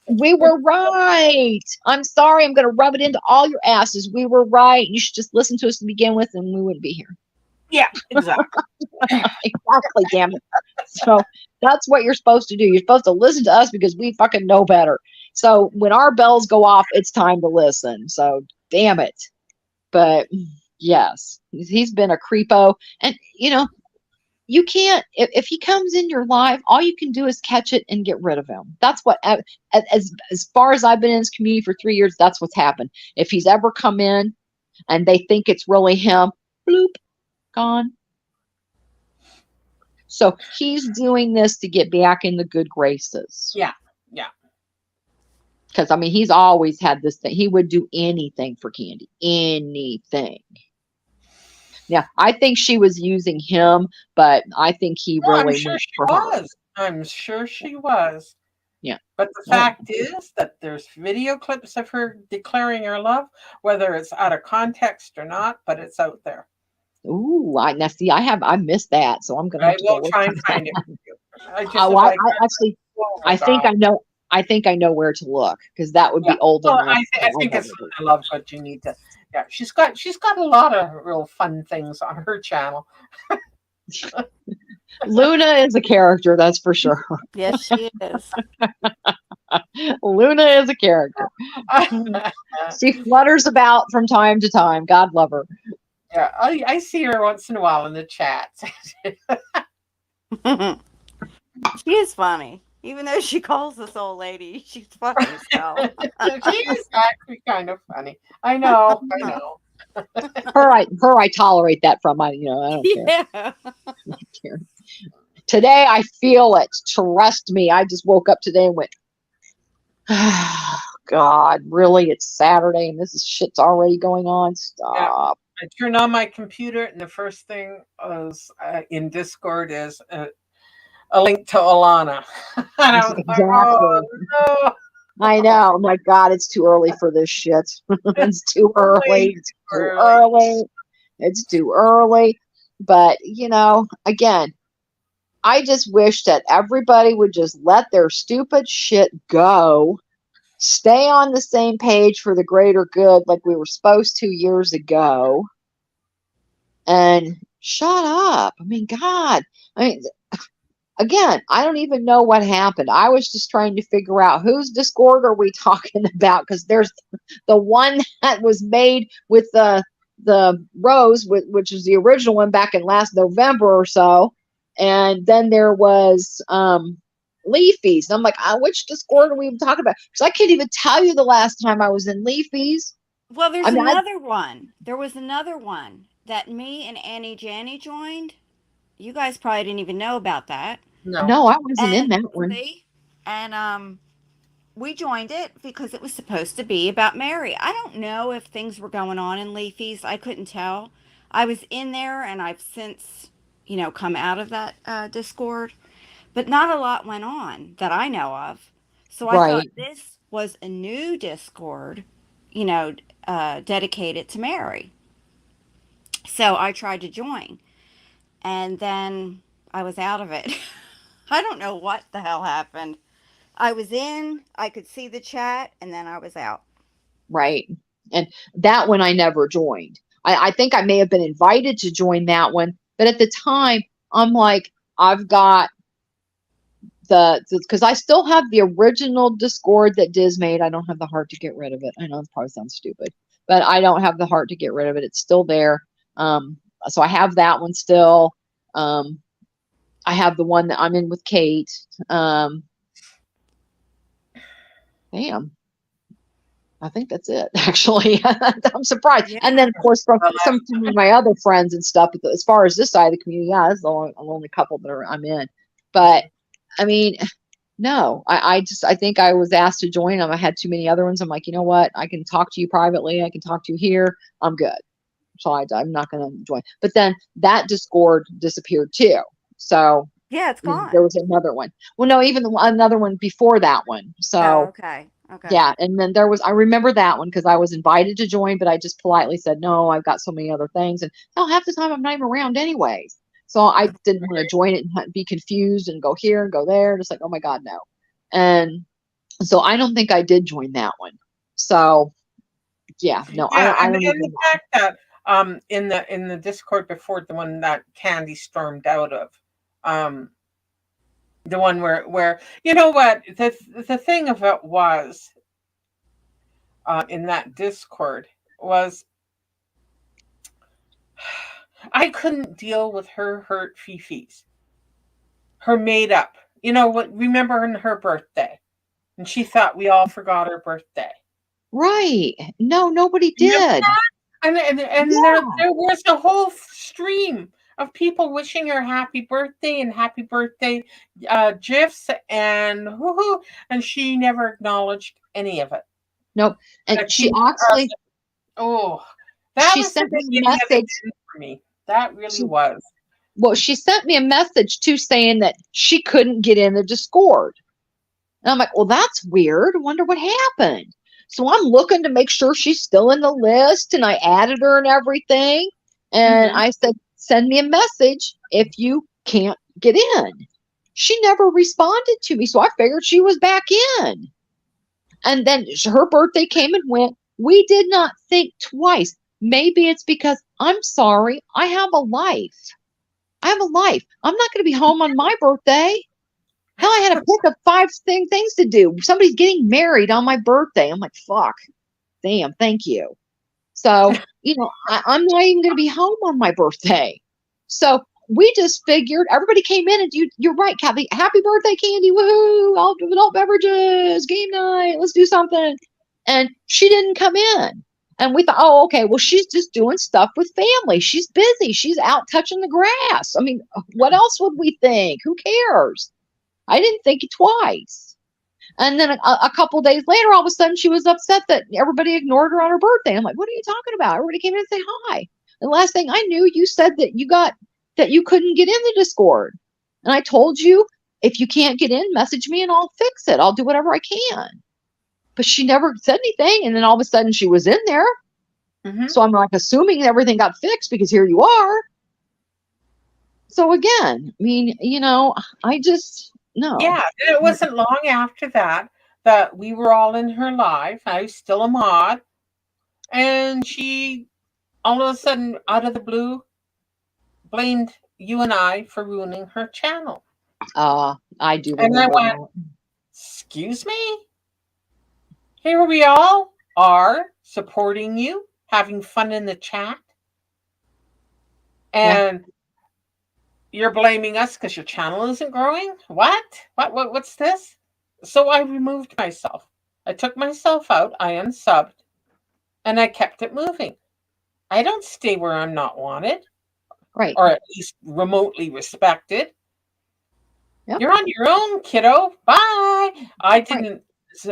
we were right. I'm sorry, I'm going to rub it into all your asses. We were right. You should just listen to us to begin with, and we wouldn't be here. Yeah, exactly. Exactly, damn it. So that's what you're supposed to do. You're supposed to listen to us because we fucking know better. So when our bells go off, it's time to listen. So damn it. But yes, he's been a creepo. And, you can't, if he comes in your life, all you can do is catch it and get rid of him. That's what, as far as I've been in this community for 3 years, that's what's happened. If he's ever come in and they think it's really him, bloop, gone. So he's doing this to get back in the good graces. Yeah. Because, he's always had this thing. He would do anything for Candy. Anything. Yeah, I think she was using him, but I think he really I'm sure went she for was. her. I'm sure she was. Yeah. But the fact is that there's video clips of her declaring her love, whether it's out of context or not, but it's out there. Ooh, I missed that, so I'm gonna. I will try and find it for you. I think I know where to look because that would be old enough. I think it's I love what you need to. Yeah, she's got a lot of real fun things on her channel. Luna is a character, that's for sure. Yes, she is. Luna is a character. She flutters about from time to time. God love her. Yeah, I see her once in a while in the chat. She is funny. Even though she calls this old lady, she's funny as hell. She is actually kind of funny. I know. Her, I tolerate that from. I don't care. Yeah. I don't care. Today I feel it. Trust me. I just woke up today and went, oh, God, really? It's Saturday and shit's already going on. Stop. Yeah. I turn on my computer and the first thing is in Discord is a link to Alana. Exactly. Oh, no. I know. My God, it's too early for this shit. It's too early. It's too early. It's too early. But, again, I just wish that everybody would just let their stupid shit go. Stay on the same page for the greater good like we were supposed to years ago. And shut up. God. Again, I don't even know what happened. I was just trying to figure out whose Discord are we talking about, because there's the one that was made with the Rose, which is the original one back in last November or so, and then there was Leafies. And I'm like, which Discord are we even talking about? So I can't even tell you the last time I was in Leafies. Well, there's I mean, another one. There was another one that me and Annie Janney joined. You guys probably didn't even know about that. No. no, I wasn't in And that one. see, and we joined it because it was supposed to be about Mary. I don't know if things were going on in Leafy's. I couldn't tell. I was in there, and I've since, come out of that Discord, but not a lot went on that I know of. So I thought Right, this was a new Discord, dedicated to Mary. So I tried to join, and then I was out of it. I don't know what the hell happened. I was in, I could see the chat, and then I was out. right. And that one I never joined. I think I may have been invited to join that one, but at the time, I'm like, I've got because I still have the original Discord that Diz made. I don't have the heart to get rid of it. I know it probably sounds stupid, but I don't have the heart to get rid of it. It's still there. So I have that one still. I have the one that I'm in with Kate. Damn. I think that's it, actually. I'm surprised. Yeah. And then, of course, from Well, some of my other friends and stuff, but as far as this side of the community, yeah, that's the only couple that I'm in. But I mean, no, I think I was asked to join them. I had too many other ones. I'm like, you know what? I can talk to you privately. I can talk to you here. I'm good. So I'm not going to join. But then that Discord disappeared too. So Yeah, it's there gone. was another one. Well, no, even another one before that one. Oh, So okay. Okay. yeah, and then I remember that one because I was invited to join, but I just politely said, no, I've got so many other things. And hell, half the time I'm not even around anyways. So I didn't want to join it and be confused and go here and go there. Just like, oh my God, no. And so I don't think I did join that one. So yeah, no, Yeah, I and don't the even know. fact that in the Discord before, the one that Candy stormed out of, um the one where you know what, the thing of it was, in that Discord was, I couldn't deal with her hurt fifis, her made up. You know what? Remember her birthday, and she thought we all forgot her birthday. Right. No, nobody Remember did. that? And Yeah. there was a whole stream of people wishing her happy birthday and happy birthday gifs and woohoo, and she never acknowledged any of it. Nope. And That she she, actually, oh, that she was the sent me a beginning of the message. end for me. That really She, was. well, she sent me a message too saying that she couldn't get in the Discord. And I'm like, well, that's weird. I wonder what happened. So I'm looking to make sure she's still in the list and I added her and everything. And Mm-hmm. I said, send me a message if you can't get in. She never responded to me. So I figured she was back in. And then her birthday came and went. We did not think twice. Maybe it's because I'm sorry, I have a life. I have a life. I'm not going to be home on my birthday. Hell, I had to pick up five things to do. Somebody's getting married on my birthday. I'm like, fuck, damn, thank you. So, I'm not even going to be home on my birthday. So we just figured everybody came in and you're right, Kathy. Happy birthday, Candy. Woohoo. All adult beverages, game night. Let's do something. And she didn't come in. And we thought, oh, okay, well, she's just doing stuff with family. She's busy. She's out touching the grass. I mean, what else would we think? Who cares? I didn't think it twice. And then a couple days later, all of a sudden, she was upset that everybody ignored her on her birthday. I'm like, what are you talking about? Everybody came in and say hi. And the last thing I knew, you said that you couldn't get in the Discord. And I told you, if you can't get in, message me and I'll fix it. I'll do whatever I can. But she never said anything. And then all of a sudden, she was in there. Mm-hmm. So I'm like assuming everything got fixed because here you are. So again, I mean, I just, no. Yeah, and it wasn't long after that that we were all in her life. I was still a mod, and she all of a sudden, out of the blue, blamed you and I for ruining her channel. I do And I remember went, that. excuse me? Here we all are supporting you, having fun in the chat. Yeah. And You're blaming us because your channel isn't growing? What's this? So I removed myself. I took myself out, I unsubbed, and I kept it moving. I don't stay where I'm not wanted, Right. or at least remotely respected. Yep. You're on your own, kiddo. Bye. I Right. didn't.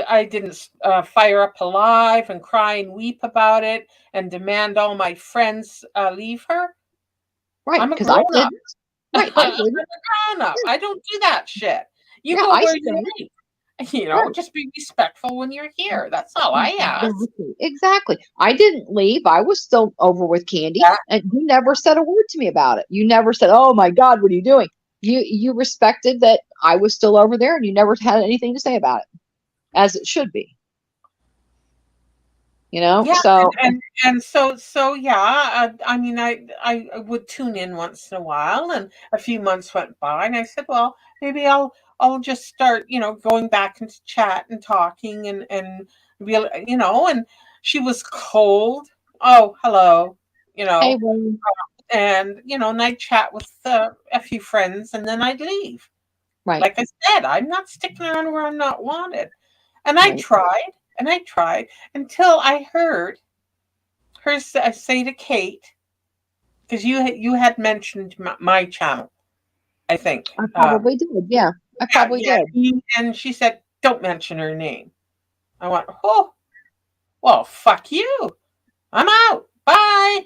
I didn't fire up a live and cry and weep about it and demand all my friends leave her. Right. I'm a Because I grown up. didn't. Right. I I'm a didn't. grown up. I don't do that shit. You Yeah. go I where you stand. like. Right. Just be respectful when you're here. That's all I ask. Exactly. Exactly. I didn't leave. I was still over with Candy, Yeah, and you never said a word to me about it. You never said, "Oh my God, what are you doing?" You respected that I was still over there, and you never had anything to say about it, as it should be. yeah, So and so yeah. I mean, I would tune in once in a while, and a few months went by, and I said, well, maybe I'll just start, going back into chat and talking and real, and she was cold. Oh, hello, you hey, know, well, and and I'd chat with a few friends, and then I'd leave. right, Like I said, I'm not sticking around where I'm not wanted. And I right. tried, and I tried until I heard her say to Kate, because you had mentioned my channel, I think. I probably did. Yeah, I Yeah, probably yeah. did. And she said, "Don't mention her name." I went, "Oh, well, fuck you. I'm out. Bye."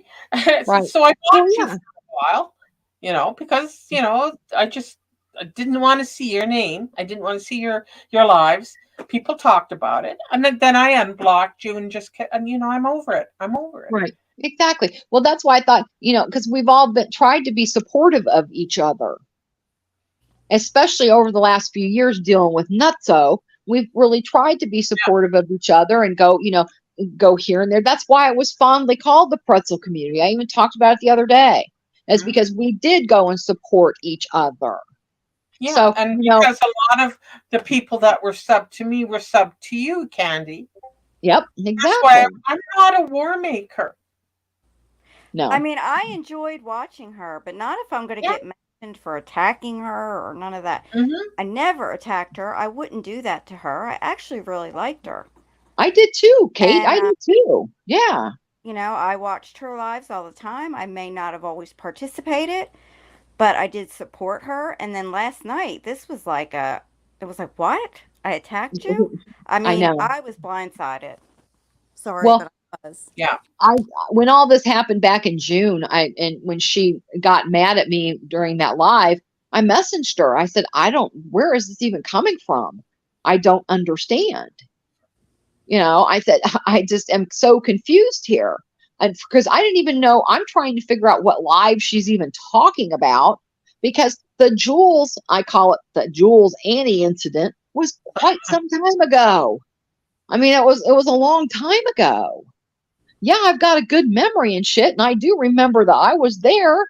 Right. So I Well, blocked you yeah. for a while, because I didn't want to see your name. I didn't want to see your lives. People talked about it, and then I unblocked you and just kept, and I'm over it. I'm over it. Right. Exactly. Well, that's why I thought, because we've all been tried to be supportive of each other, especially over the last few years dealing with Nutso. We've really tried to be supportive of each other and go here and there. That's why it was fondly called the pretzel community. I even talked about it the other day. Is Mhm. because we did go and support each other. Yeah, So, and because a lot of the people that were sub to me were sub to you, Candy. yep, That's why exactly. I'm not a war maker. I No. mean, I enjoyed watching her, but not if I'm going to Yeah. get mentioned for attacking her or none of that. Hmm. I never attacked her. I wouldn't do that to her. I actually really liked her. I did too, Kate. And, I did too. Yeah. I watched her lives all the time. I may not have always participated, but I did support her. And then last night, it was like, what? I attacked you? I I mean, know. I was blindsided. Sorry, Well, but I was. Yeah. I when all this happened back in June, and when she got mad at me during that live, I messaged her. I said, where is this even coming from? I don't understand. I said, I just am so confused here. And because I didn't even know, I'm trying to figure out what live she's even talking about, because the Jules, I call it the Jules Annie incident, was quite some time ago. I mean, it was a long time ago. Yeah, I've got a good memory and shit, and I do remember that I was there,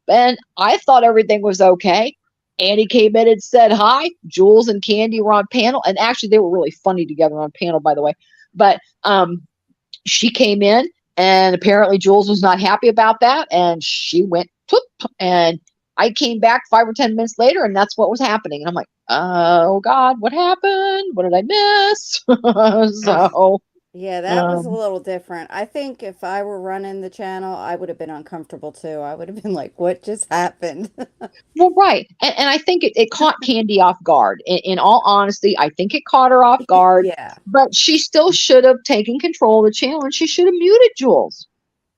and I thought everything was okay. Annie came in and said hi. Jules and Candy were on panel, and actually they were really funny together on panel, by the way. But she came in, and apparently Jules was not happy about that, and she went poop. And I came back 5 or 10 minutes later, and that's what was happening. And I'm like, oh God, what happened? What did I miss? So, Yeah, that was a um, little different. I think if I were running the channel, I would have been uncomfortable too. I would have been like, what just happened? well, right. And I think it caught Candy off guard. In all honesty, I think it caught her off guard, Yeah. but she still should have taken control of the channel, and she should have muted Jules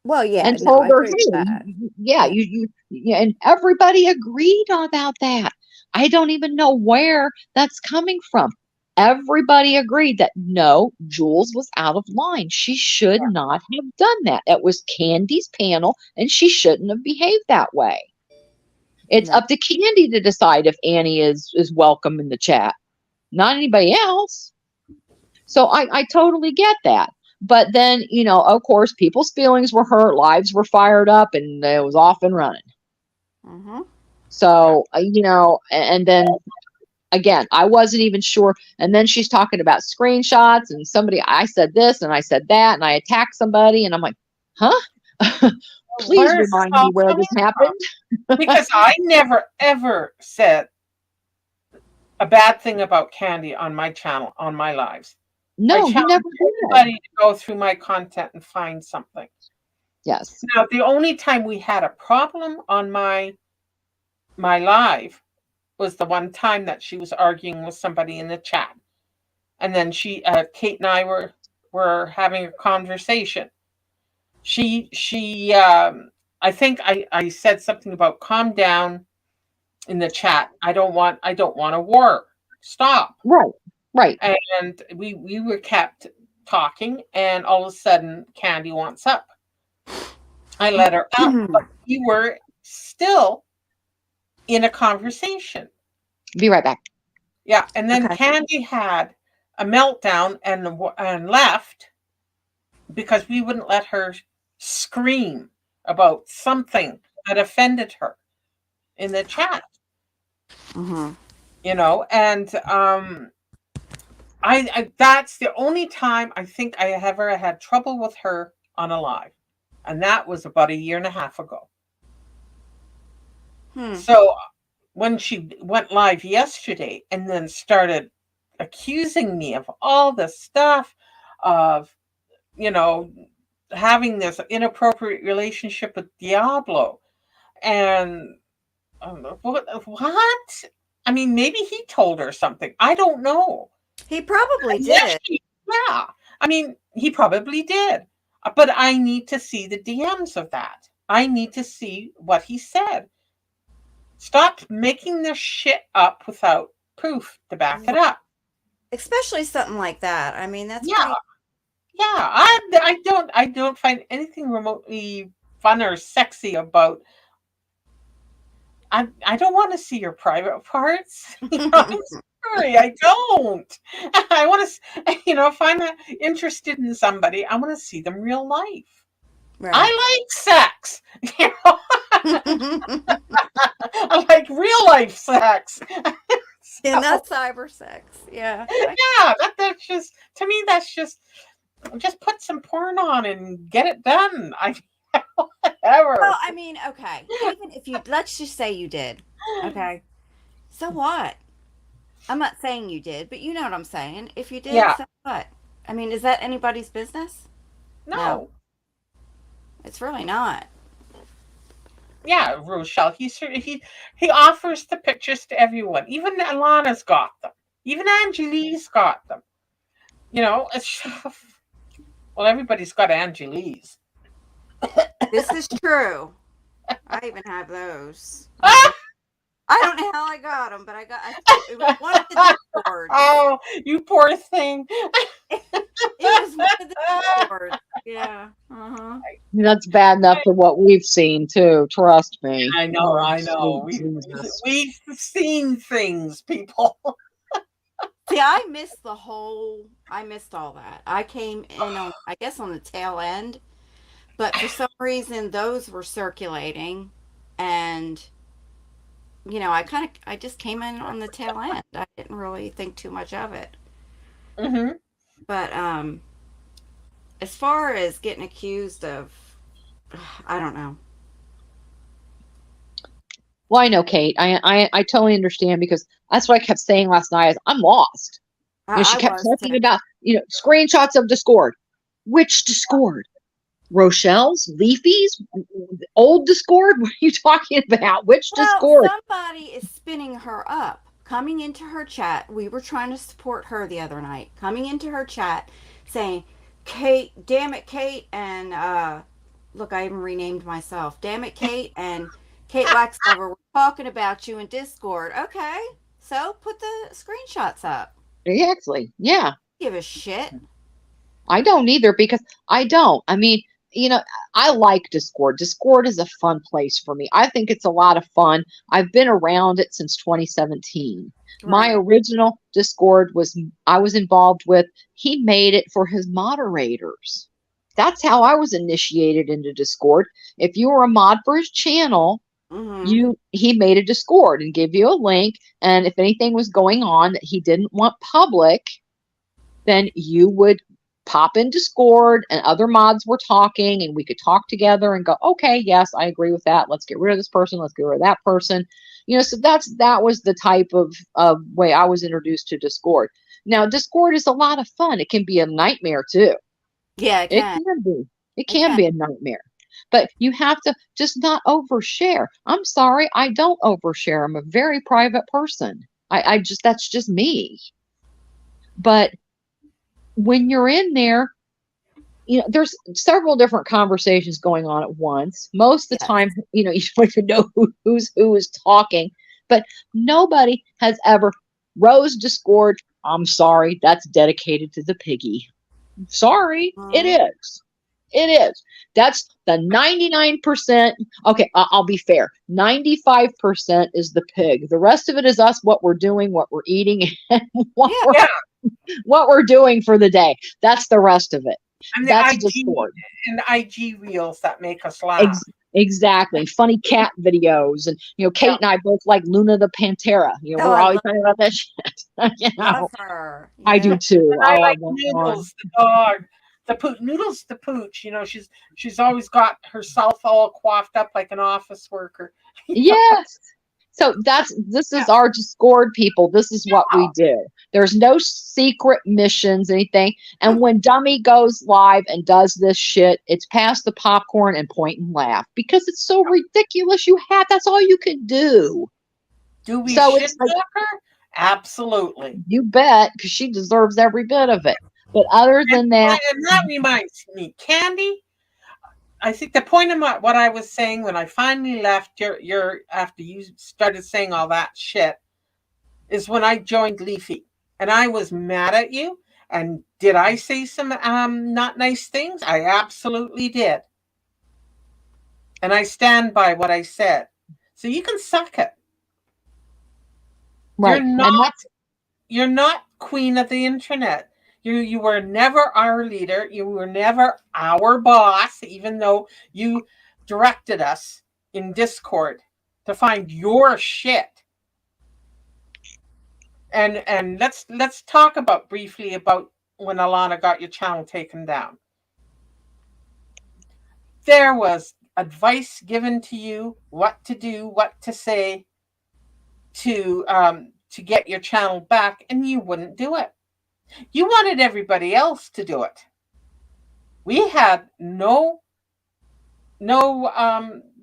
Well, yeah, and no, told I her, agree with hey, that. yeah, Yeah. yeah, and everybody agreed about that. I don't even know where that's coming from. Everybody agreed that no, Jules was out of line. She should not have done that. It was Candy's panel, and she shouldn't have behaved that way. It's No. up to Candy to decide if Annie is welcome in the chat, not anybody else. So I totally get that. But then, of course, people's feelings were hurt, lives were fired up, and it was off and running. Mm-hmm. So, and then again, I wasn't even sure. And then she's talking about screenshots and I said this and I said that and I attacked somebody. And I'm like, huh? Please Where's this remind me all where coming this happened. from? Because I never ever said a bad thing about Candy on my channel, on my lives. I No, you challenge never did. anybody to go through my content and find something. Yes. Now, the only time we had a problem on my live was the one time that she was arguing with somebody in the chat, and then Kate and I were having a conversation. I think I said something about calm down in the chat. I don't want a war. Stop. Right. And we were kept talking, and all of a sudden Candy wants up. I let her up, but we were still in a conversation. Be right back. Yeah, and then Okay. Candy had a meltdown and left because we wouldn't let her scream about something that offended her in the chat. Mm-hmm. You know, and I that's the only time I think I ever had trouble with her on a live, and that was about a year and a half ago. So when she went live yesterday and then started accusing me of all the stuff of, you know, having this inappropriate relationship with Diablo, and what? I mean, maybe he told her something. I don't know. He probably Yes, did. yeah. I mean, he probably did. But I need to see the DMs of that. I need to see what he said. Stop making this shit up without proof to back it up. Especially something like that. I mean, that's Yeah. Yeah. I don't find anything remotely fun or sexy about. I don't want to see your private parts. You know, I'm sorry, I don't. I want to, if I'm interested in somebody, I want to see them real life. right. I like sex. You know, I like real life sex. And that's cyber sex. Yeah. Yeah, that's just, to me, that's just put some porn on and get it done. Whatever. Well, I mean, okay. Even if let's just say you did. Okay. So what? I'm not saying you did, but you know what I'm saying. If you did, Yeah. so what? I mean, is that anybody's business? No. It's really not. Yeah, Rochelle. He offers the pictures to everyone. Even Alana's got them. Even Angelique's got them. You know, well, everybody's got Angelique's. This is true. I even have those. I don't know how I got them, but it was one of the Discords. Oh, you poor thing. It was one of the Discords. Yeah. Uh-huh. That's bad enough for what we've seen too. Trust me. I know. Jesus. We've seen things, people. See, I missed all that. I came in on the tail end, but for some reason those were circulating, and I just came in on the tail end. I didn't really think too much of it. Mm-hmm. But as far as getting accused of, I don't know. Well, I know, Kate. I totally understand, because that's what I kept saying last night. Is I'm lost. She kept talking about screenshots of Discord. Which Discord? Rochelle's, Leafy's, old Discord? What are you talking about? Which Discord? Somebody is spinning her up, coming into her chat. We were trying to support her the other night, coming into her chat saying, Kate, damn it, Kate, and look, I even renamed myself. Damn it, Kate, and Kate Waxlover, we're talking about you in Discord. Okay, so put the screenshots up. Exactly. Yeah. Give a shit. I don't either, because I don't. I mean, I like Discord. Discord is a fun place for me. I think it's a lot of fun. I've been around it since 2017. Right. My original Discord I was involved with. He made it for his moderators. That's how I was initiated into Discord. If you were a mod for his channel, he made a Discord and gave you a link. And if anything was going on that he didn't want public, then you would pop in Discord and other mods were talking and we could talk together and go, okay, yes, I agree with that. Let's get rid of this person. Let's get rid of that person. So that was the type of way I was introduced to Discord. Now, Discord is a lot of fun. It can be a nightmare too. Yeah, it can. It can be a nightmare. But you have to just not overshare. I'm sorry, I don't overshare. I'm a very private person. That's just me. But when you're in there, there's several different conversations going on at once. Most of the time, you don't even know who is talking, but nobody has ever Rose Discord. I'm sorry, that's dedicated to the piggy. Sorry, it is. It is. That's the 99%. Okay, I'll be fair. 95% is the pig. The rest of it is us, what we're doing, what we're eating, and what we're doing for the day. That's the rest of it. And that's Discord. And the IG reels that make us laugh. Exactly. Funny cat videos. And, Kate and I both like Luna the Pantera. We're always talking about that shit. Love her. Yeah. I do too. And I like Noodles, the dog. Noodles the pooch. She's always got herself all coiffed up like an office worker. Yes. So this is our Discord, people. This is what we do. There's no secret missions, anything. And when Dummy goes live and does this shit, it's pass the popcorn and point and laugh because it's so ridiculous. That's all you can do. Do we shit talk her? Absolutely. You bet, because she deserves every bit of it. But other than that, and that reminds me, Candy. I think the point of what I was saying when I finally left your after you started saying all that shit is when I joined Leafy and I was mad at you. And did I say some not nice things? I absolutely did. And I stand by what I said. So you can suck it. Right. You're not queen of the internet. You were never our leader. You were never our boss, even though you directed us in Discord to find your shit. And let's talk briefly about when Alana got your channel taken down. There was advice given to you, what to do, what to say to get your channel back, and you wouldn't do it. You wanted everybody else to do it. We had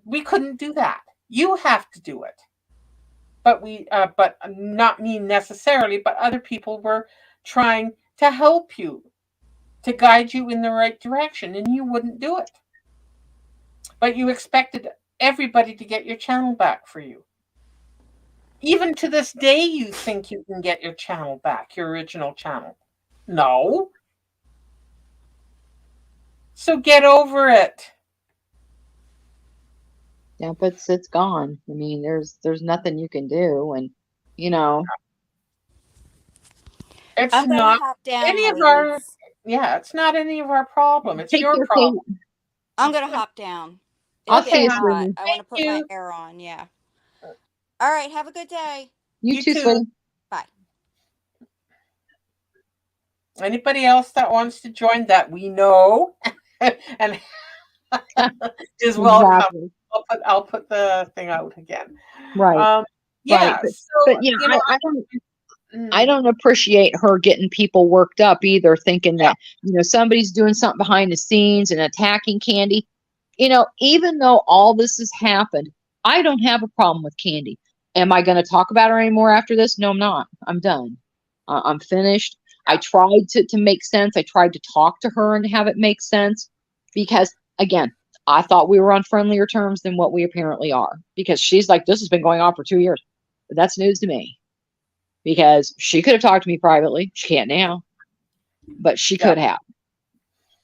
we couldn't do that. You have to do it. But but not me necessarily, but other people were trying to help you, to guide you in the right direction, and you wouldn't do it. But you expected everybody to get your channel back for you. Even to this day, you think you can get your channel back, your original channel. No. So get over it. Yeah, but it's gone. I mean, there's nothing you can do, and it's not any of our. Yeah, it's not any of our problem. It's your problem. I'm gonna hop down. I'll see you soon. I want to put my air on. Yeah. All right. Have a good day. You too, sweetie. Bye. Anybody else that wants to join that we know and is welcome. Exactly. I'll put the thing out again. Right. Yeah. Right. But I don't appreciate her getting people worked up either, thinking that somebody's doing something behind the scenes and attacking Candy. Even though all this has happened, I don't have a problem with Candy. Am I going to talk about her anymore after this? No, I'm not. I'm done. I'm finished. I tried to make sense. I tried to talk to her and have it make sense because, again, I thought we were on friendlier terms than what we apparently are, because she's like, this has been going on for 2 years. But that's news to me, because she could have talked to me privately. She can't now, but she could have.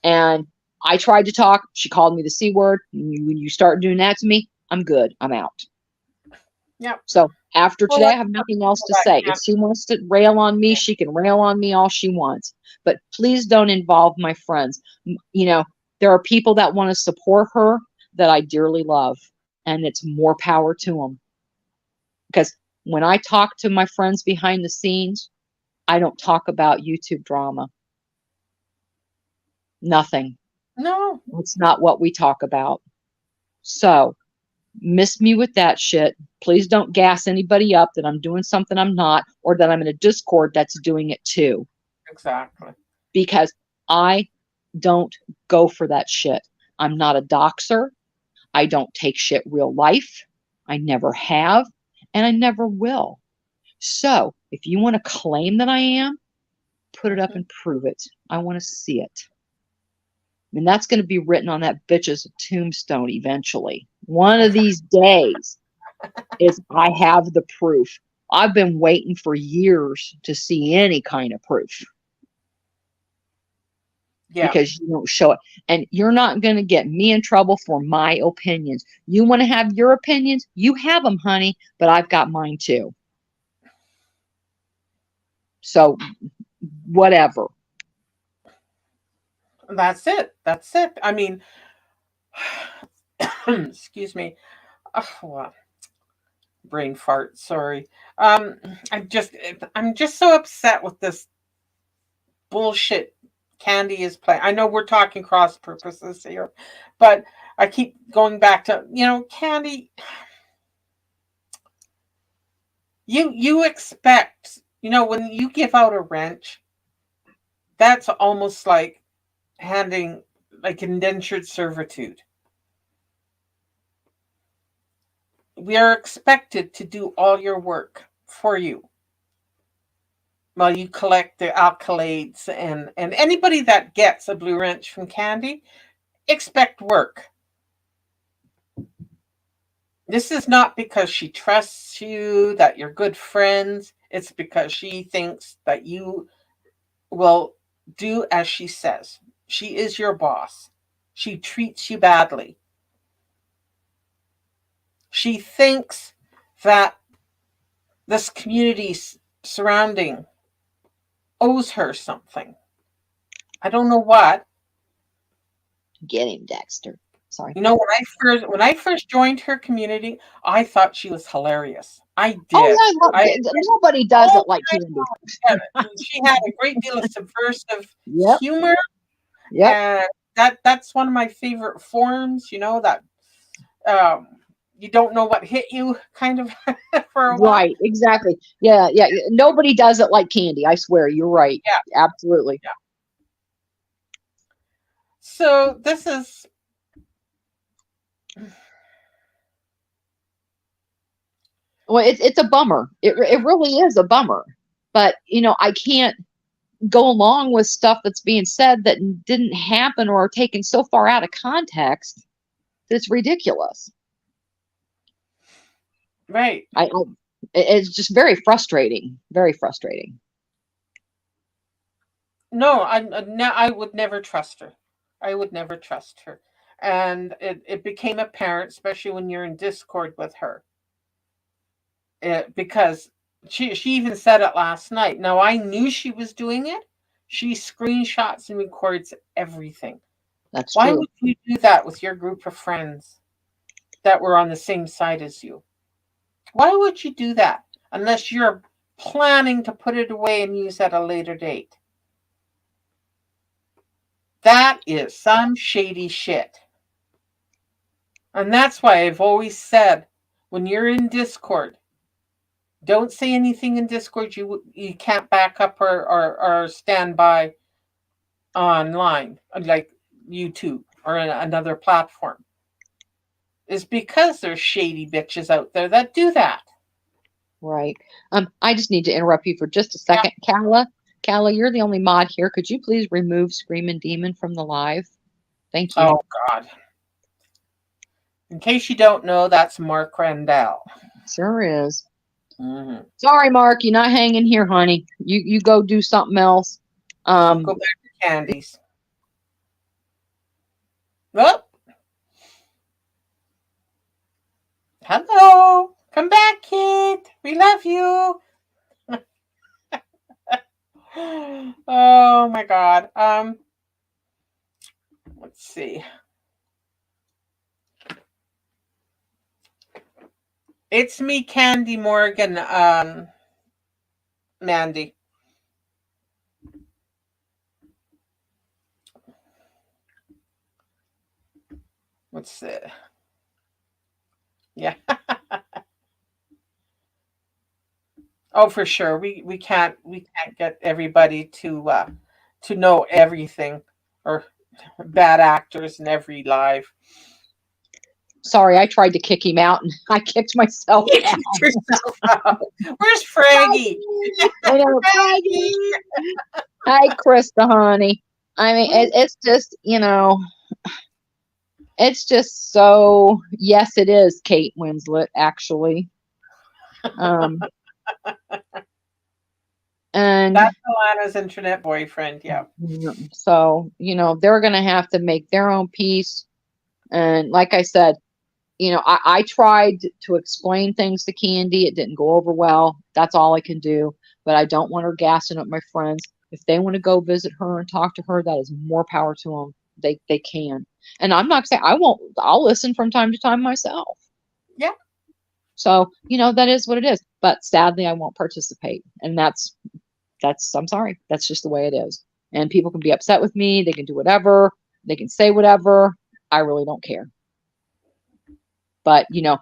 And I tried to talk. She called me the C word. When you start doing that to me, I'm good. I'm out. Yeah. So after today, I have nothing else to say. If she wants to rail on me, she can rail on me all she wants. But please don't involve my friends. There are people that want to support her that I dearly love, and it's more power to them. Because when I talk to my friends behind the scenes, I don't talk about YouTube drama. Nothing. No. It's not what we talk about. So miss me with that shit. Please don't gas anybody up that I'm doing something I'm not, or that I'm in a Discord that's doing it too. Exactly. Because I don't go for that shit. I'm not a doxer. I don't take shit real life. I never have, and I never will. So if you want to claim that I am, put it up and prove it. I want to see it. And that's going to be written on that bitch's tombstone eventually. One of these days is I have the proof. I've been waiting for years to see any kind of proof. Yeah. Because you don't show it. And you're not going to get me in trouble for my opinions. You want to have your opinions? You have them, honey, but I've got mine too. So, whatever. That's it. That's it. I mean, excuse me. Oh, brain fart. Sorry. I'm just so upset with this bullshit Candy is playing. I know we're talking cross purposes here, but I keep going back to, Candy. You expect, when you give out a wrench, that's almost like handing like indentured servitude. We are expected to do all your work for you while you collect the accolades, and anybody that gets a blue wrench from Candy, expect work. This is not because she trusts you, that you're good friends. It's because she thinks that you will do as she says. She is your boss. She treats you badly. She thinks that this community surrounding owes her something. I don't know what. Get him, Dexter. Sorry. When I first joined her community, I thought she was hilarious. I did. Oh yeah, nobody does it like Candy. She had a great deal of subversive humor. Yep. And that's one of my favorite forms. That you don't know what hit you, kind of for a while. Right. Exactly. Yeah. Nobody does it like Candy. I swear. You're right. Yeah. Absolutely. Yeah. So this is. Well, it's a bummer. It really is a bummer. But I can't go along with stuff that's being said that didn't happen or are taken so far out of context that it's ridiculous. Right. It's just very frustrating. Very frustrating. No, I would never trust her. I would never trust her. And it became apparent, especially when you're in Discord with her. Because she even said it last night. Now, I knew she was doing it. She screenshots and records everything. That's Why true. would you do that with your group of friends that were on the same side as you? Why would you do that unless you're planning to put it away and use at a later date? That is some shady shit. And that's why I've always said, when you're in Discord, don't say anything in Discord you can't back up or stand by online, like YouTube or another platform. It's because there's shady bitches out there that do that. Right. I just need to interrupt you for just a second. Yeah. Kala, you're the only mod here. Could you please remove Screaming Demon from the live? Thank you. Oh, God. In case you don't know, that's Mark Randall. Sure is. Mm-hmm. Sorry, Mark, you're not hanging here, honey. You go do something else. Go back to Candies. Well, hello. Come back, kid. We love you. Oh my God. Let's see. It's me, Candy Morgan. Mandy. What's it? Yeah. Oh, for sure. We can't get everybody to know everything, or bad actors in every live. Sorry, I tried to kick him out and I kicked myself You out. kicked yourself out. Where's Fraggy? I know, Fraggy. hi, Krista, honey. I mean, it's just, it's just so, yes, it is Kate Winslet, actually. Um, and That's Alana's internet boyfriend. Yeah. so, they're going to have to make their own peace. And like I said, I tried to explain things to Candy. It didn't go over well. That's all I can do. But I don't want her gassing up my friends. If they want to go visit her and talk to her, that is more power to them. They can. And I'm not saying I won't. I'll listen from time to time myself. Yeah. So that is what it is. But sadly, I won't participate. And that's I'm sorry. That's just the way it is. And people can be upset with me. They can do whatever. They can say whatever. I really don't care. But Yes,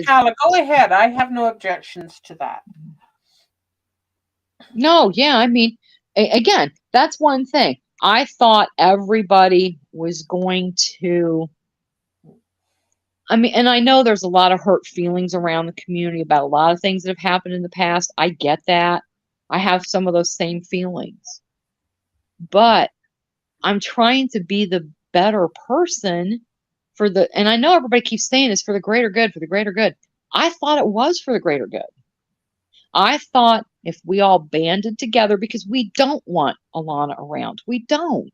Carla, go ahead. I have no objections to that. No, yeah, I mean, again, that's one thing. I thought everybody was going to. I mean, and I know there's a lot of hurt feelings around the community about a lot of things that have happened in the past. I get that. I have some of those same feelings. But I'm trying to be the better person and I know everybody keeps saying this, for the greater good, for the greater good. I thought it was for the greater good. I thought if we all banded together, because we don't want Alana around. We don't.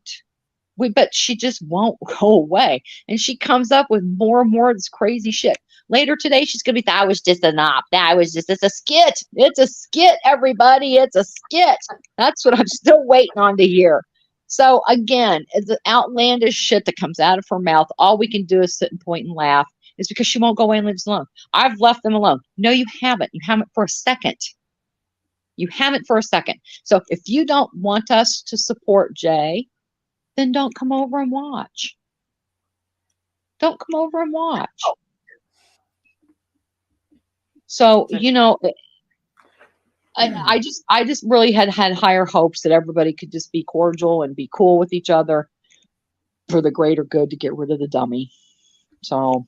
But she just won't go away. And she comes up with more and more of this crazy shit. Later today, she's going to be, that was just an op. It's a skit. It's a skit, everybody. It's a skit. That's what I'm still waiting on to hear. So again, it's the outlandish shit that comes out of her mouth. All we can do is sit and point and laugh. It's because she won't go away and leave us alone. I've left them alone. No, you haven't. You haven't for a second. You haven't for a second. So if you don't want us to support Jay, then don't come over and watch. Don't come over and watch. So, I just really had higher hopes that everybody could just be cordial and be cool with each other for the greater good, to get rid of the dummy. So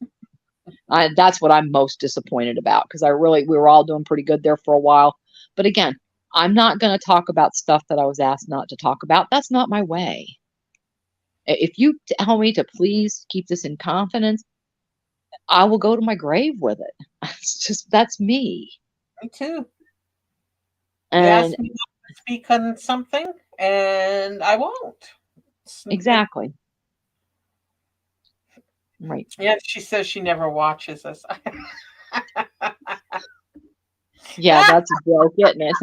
that's what I'm most disappointed about, because we were all doing pretty good there for a while. But again, I'm not going to talk about stuff that I was asked not to talk about. That's not my way. If you tell me to please keep this in confidence, I will go to my grave with it. It's just, that's me. Me too. And you asked me not to speak on something, and I won't. Exactly. Right. Yeah, she says she never watches us. Yeah, that's a joke, isn't it?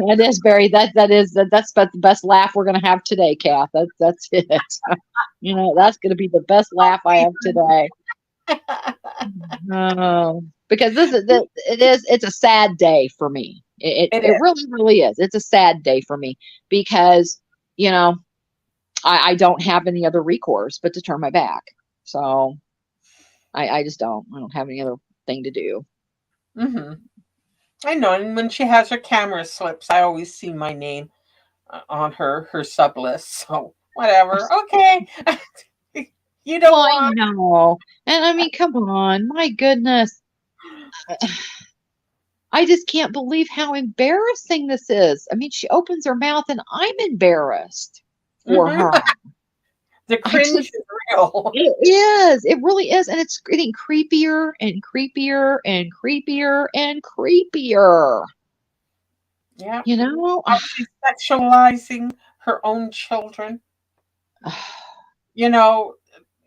That is that's about the best laugh we're gonna have today, Kath. That's it. That's gonna be the best laugh I have today. Because it's a sad day for me. It really, really is. It's a sad day for me because I don't have any other recourse but to turn my back. So I just don't. I don't have any other thing to do. Mm-hmm. I know, and when she has her camera slips, I always see my name on her sub list. So whatever. Okay. You don't want. I know. And I mean, come on. My goodness. I just can't believe how embarrassing this is. I mean, she opens her mouth and I'm embarrassed for her. The cringe is real. It is. It really is. And it's getting creepier and creepier and creepier and creepier. Yeah. She's sexualizing her own children.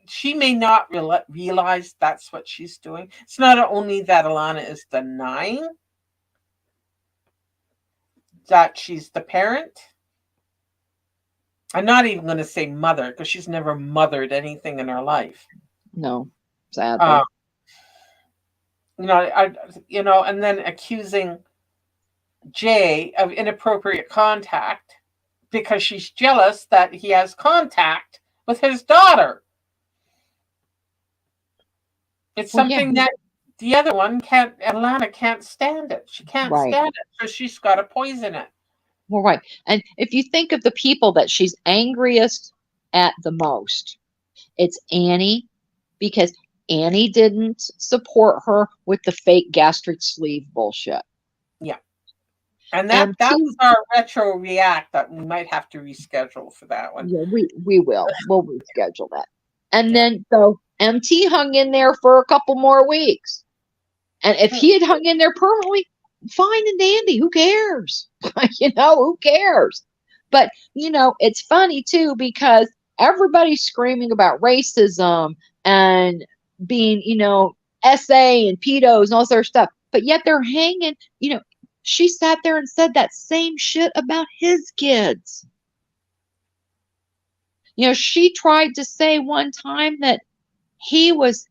She may not realize that's what she's doing. It's not only that Alana is denying that she's the parent. I'm not even going to say mother, because she's never mothered anything in her life. No, sadly. And then accusing Jay of inappropriate contact because she's jealous that he has contact with his daughter. It's Well, yeah, something that the other one can't. Alana can't stand it. She can't right. stand it, so she's got to poison it. Well, right. And if you think of the people that she's angriest at the most, it's Annie, because Annie didn't support her with the fake gastric sleeve bullshit. Yeah, and that MT, was our retro react that we might have to reschedule for that one. yeah, we will. We'll reschedule that. And Yeah. then so MT hung in there for a couple more weeks. And if he had hung in there permanently, fine and dandy. Who cares? Who cares? But, it's funny too because everybody's screaming about racism and being, SA and pedos and all this other stuff. But yet they're hanging, she sat there and said that same shit about his kids. She tried to say one time that he was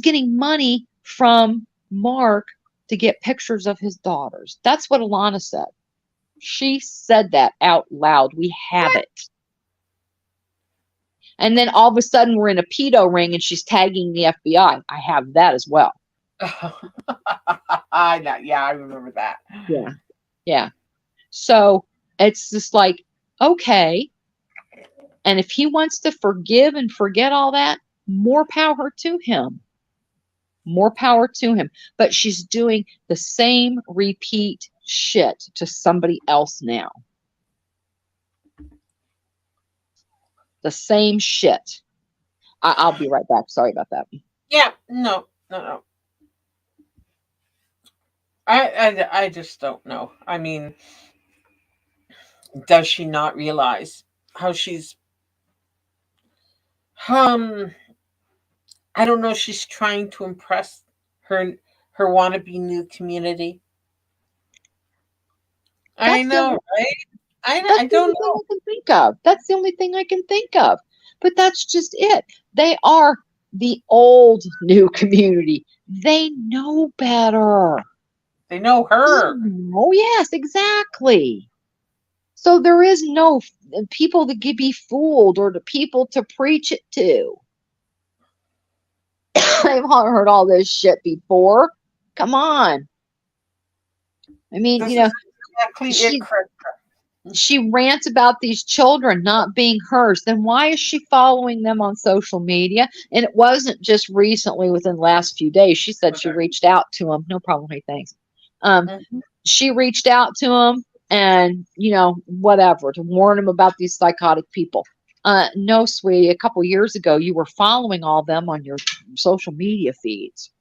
getting money from Mark to get pictures of his daughters. That's what Alana said. She said that out loud. We have it. And then all of a sudden we're in a pedo ring and she's tagging the FBI. I have that as well. I remember that. Yeah. Yeah. So it's just like, okay. And if he wants to forgive and forget all that, more power to him. More power to him. But she's doing the same repeat shit to somebody else now. The same shit. I'll be right back. Sorry about that. Yeah, no. I just don't know. I mean, does she not realize how she's I don't know, she's trying to impress her wannabe new community. I know, right? I don't know. I can think of. That's the only thing I can think of. But that's just it. They are the old new community. They know better. They know her. Oh, yes, exactly. So there is no people to be fooled or the people to preach it to. I've heard all this shit before. Come on. I mean, This is exactly it, Chris. she rants about these children not being hers. Then why is she following them on social media? And it wasn't just recently within the last few days. She said she reached out to them. No problem. Hey, thanks. She reached out to them and, whatever, to warn them about these psychotic people. No, sweetie, a couple years ago, you were following all them on your social media feeds.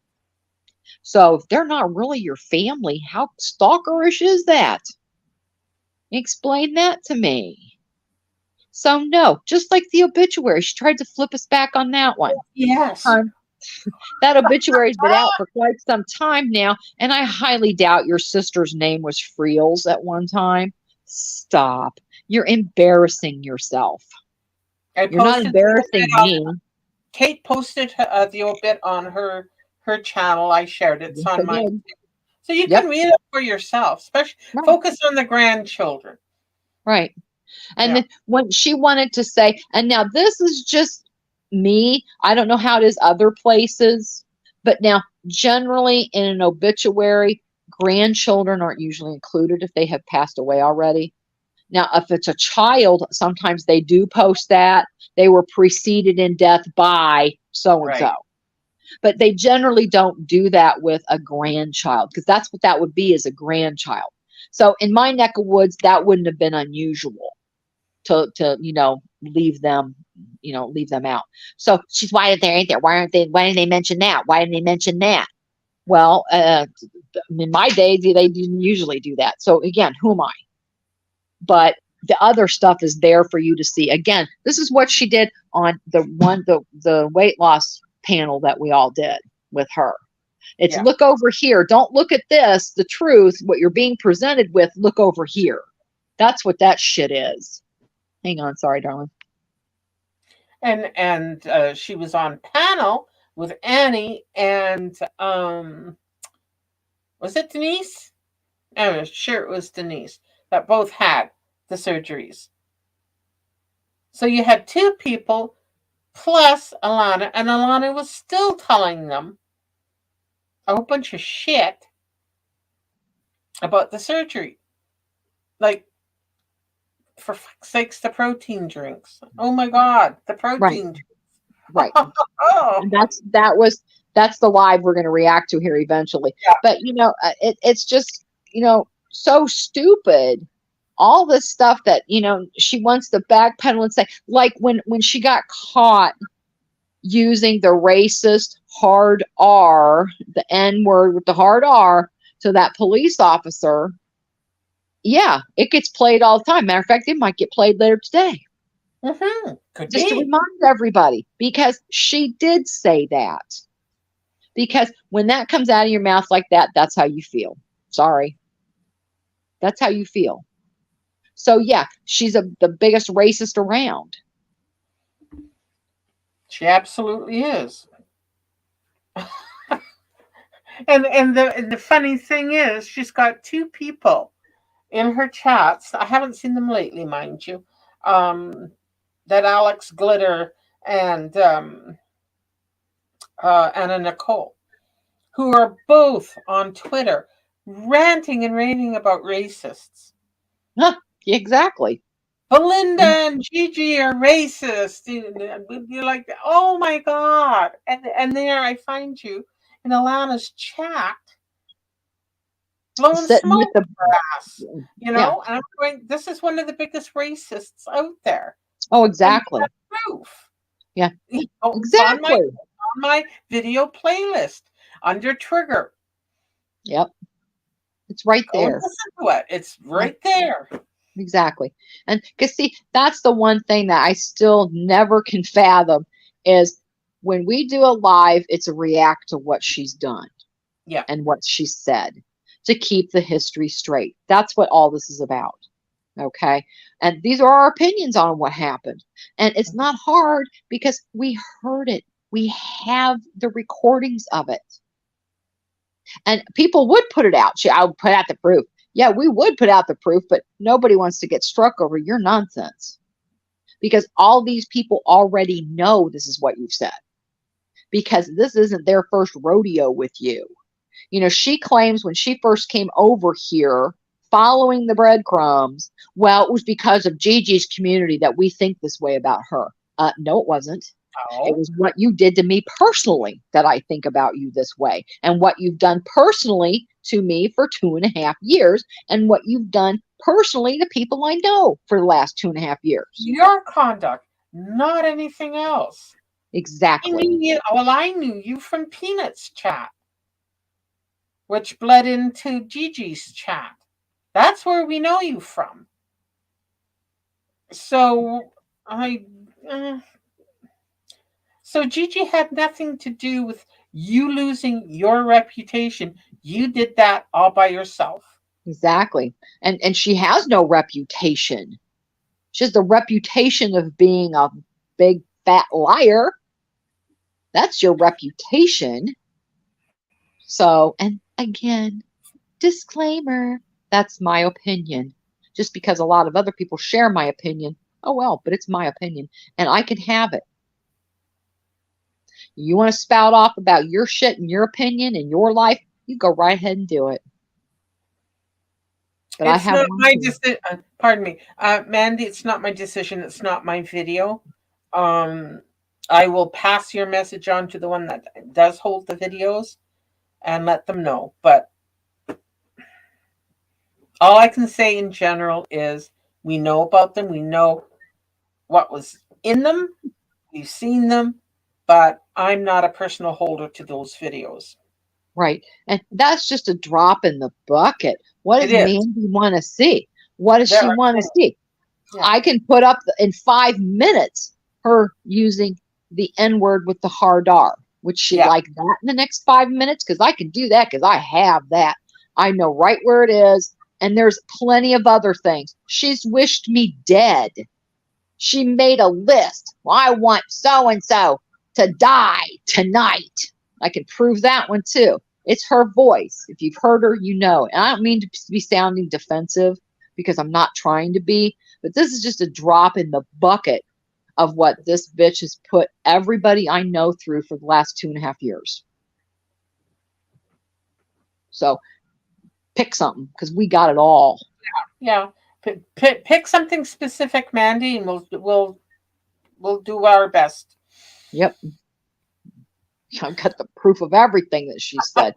So if they're not really your family, how stalkerish is that? Explain that to me. So no, just like the obituary, she tried to flip us back on that one. Yes. That obituary's been out for quite some time now, and I highly doubt your sister's name was Friels at one time. Stop. You're embarrassing yourself. You're not embarrassing me. Kate posted the obit on her channel. I shared it. It's on mine. So you can read it for yourself, especially focus on the grandchildren. Right. And then when she wanted to say, and now this is just me, I don't know how it is other places, but now generally in an obituary, grandchildren aren't usually included if they have passed away already. Now, if it's a child, sometimes they do post that they were preceded in death by so-and-so. Right. But they generally don't do that with a grandchild because that's what that would be, is a grandchild. So in my neck of woods, that wouldn't have been unusual to leave them out. So she's, why are they ain't there? Why didn't they mention that? Why didn't they mention that? Well, in my day, they didn't usually do that. So again, who am I? But the other stuff is there for you to see. Again, this is what she did on the weight loss panel that we all did with her. It's look over here. Don't look at this, the truth, what you're being presented with, look over here. That's what that shit is. Hang on. Sorry, darling. And she was on panel with Annie and was it Denise? Oh, sure, it was Denise that both had the surgeries. So you had two people plus Alana, and Alana was still telling them a whole bunch of shit about the surgery. Like, for fuck's sakes, the protein drinks. Oh my God, the protein drinks. Right. Oh. And that's the live we're going to react to here eventually. Yeah. But it's just, so stupid. All this stuff that, she wants to backpedal and say, like when she got caught using the racist hard R, the N word with the hard R, to that police officer. Yeah, it gets played all the time. Matter of fact, it might get played later today. Mm-hmm. Could Just be. to remind everybody, because she did say that. Because when that comes out of your mouth like that, that's how you feel. Sorry. That's how you feel. So yeah, she's the biggest racist around. She absolutely is. and the funny thing is, she's got two people in her chats. I haven't seen them lately, mind you. That Alex Glitter and Anna Nicole, who are both on Twitter ranting and raving about racists. Huh, exactly. Belinda and Gigi are racist. You're like, oh my God. And there I find you in Alana's chat blowing Sitting with smoke the up her ass. Yeah. And I'm going, this is one of the biggest racists out there. Oh, exactly. Proof. Yeah. It's Exactly. on my video playlist under Trigger. Yep. It's right Go there. listen to it. It's right there. Exactly. And because see, that's the one thing that I still never can fathom is when we do a live, it's a react to what she's done. Yeah. And what she said to keep the history straight. That's what all this is about. Okay. And these are our opinions on what happened. And it's not hard because we heard it. We have the recordings of it. And people would put it out. I would put out the proof. Yeah, we would put out the proof, but nobody wants to get struck over your nonsense. Because all these people already know this is what you've said. Because this isn't their first rodeo with you. She claims when she first came over here, following the breadcrumbs, well, it was because of Gigi's community that we think this way about her. No, it wasn't. Oh. It was what you did to me personally that I think about you this way, and what you've done personally to me for 2.5 years, and what you've done personally to people I know for the last 2.5 years. Your conduct, not anything else. Exactly. I knew you from Peanuts chat, which bled into Gigi's chat. That's where we know you from. So so Gigi had nothing to do with you losing your reputation. You did that all by yourself. Exactly. And she has no reputation. She has the reputation of being a big fat liar. That's your reputation. So, and again, disclaimer, that's my opinion. Just because a lot of other people share my opinion, oh well, but it's my opinion and I can have it. You want to spout off about your shit and your opinion and your life, you go right ahead and do it. But it's not my decision. Pardon me, Mandy. It's not my decision. It's not my video. I will pass your message on to the one that does hold the videos and let them know. But all I can say in general is we know about them. We know what was in them. We've seen them, but I'm not a personal holder to those videos. Right. And that's just a drop in the bucket. What does Mandy want to see? What does she want to see? Yeah. I can put up in 5 minutes her using the N word with the hard R. Would she like that in the next 5 minutes? Because I can do that because I have that. I know right where it is. And there's plenty of other things. She's wished me dead. She made a list. Well, I want so-and-so to die tonight. I can prove that one too. It's her voice. If you've heard her, you know. And I don't mean to be sounding defensive because I'm not trying to be, but this is just a drop in the bucket of what this bitch has put everybody I know through for the last 2.5 years. So pick something, because we got it all. Yeah. Pick something specific, Mandy, and we'll do our best. Yep. I've got the proof of everything that she said.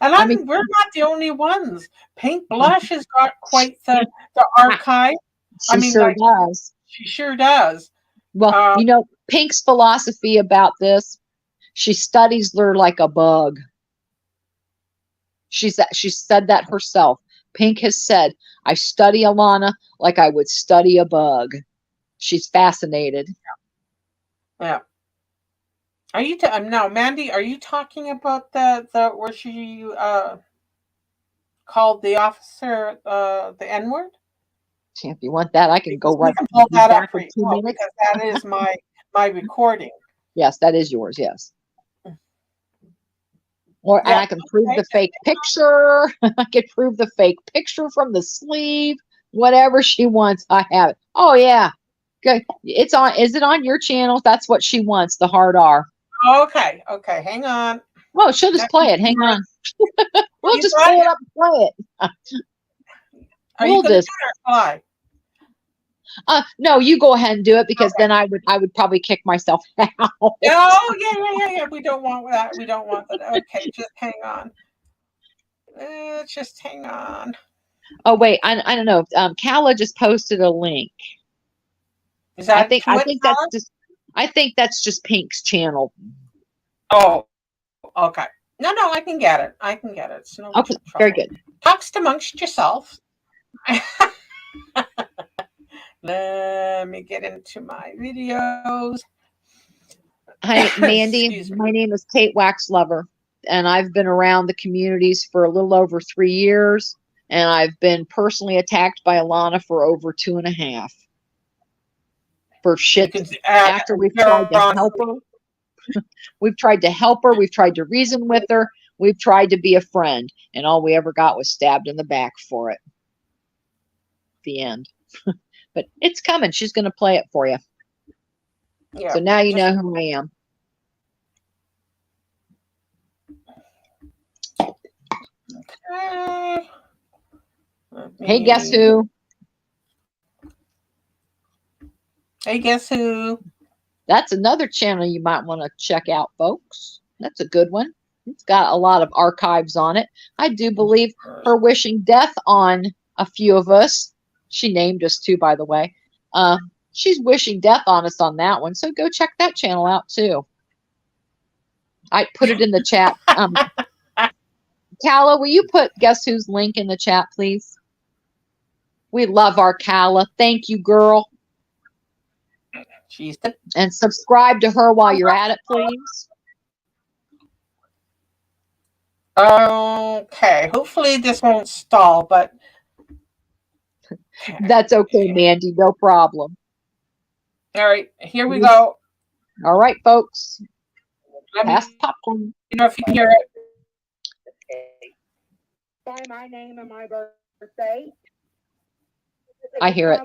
And I mean, we're not the only ones. Pink Blush has got quite the archive. she sure does. She sure does. Well, Pink's philosophy about this, she studies her like a bug. She said that herself. Pink has said, I study Alana like I would study a bug. She's fascinated. Yeah. Are you now, Mandy? Are you talking about the where she called the officer the N word? If you want that, I can go right pull that up back for in you. 2 minutes. Because that is my recording. Yes, that is yours. Yes. And I can prove the fake picture. I can prove the fake picture from the sleeve. Whatever she wants, I have it. Oh yeah. Good. It's on. Is it on your channel? That's what she wants. The hard R. Okay. Hang on. Well, she'll just play it. Hang on. We'll just pull it up and play it. We'll just fly. No, you go ahead and do it, because then I would probably kick myself out. Oh yeah. We don't want that. We don't want that. Okay, just hang on. Just hang on. Oh wait, I don't know. Kala just posted a link. Is that I think that's just Pink's channel. Oh, okay. No, I can get it. It's no okay, trouble. Very good. Talks amongst yourself. Let me get into my videos. Hi, Mandy. My name is Kate Waxlover, and I've been around the communities for a little over 3 years, and I've been personally attacked by Alana for over 2.5. For shit after we've tried to help her. We've tried to help her. We've tried to reason with her. We've tried to be a friend, and all we ever got was stabbed in the back for it. The end. But it's coming. She's going to play it for you. Yeah, so now you know who I am. Okay. Hey, guess who? Hey, guess who? That's another channel you might want to check out, folks. That's a good one. It's got a lot of archives on it. I do believe her wishing death on a few of us. She named us too, by the way. She's wishing death on us on that one. So go check that channel out too. I put it in the chat. Kala, will you put Guess Who's link in the chat, please? We love our Kala. Thank you, girl. And subscribe to her while you're at it, please. Okay. Hopefully this won't stall, but that's okay, Mandy. No problem. All right, here we go. All right, folks. Pass popcorn. You know if you can hear it. By my name and my birthday. I hear it.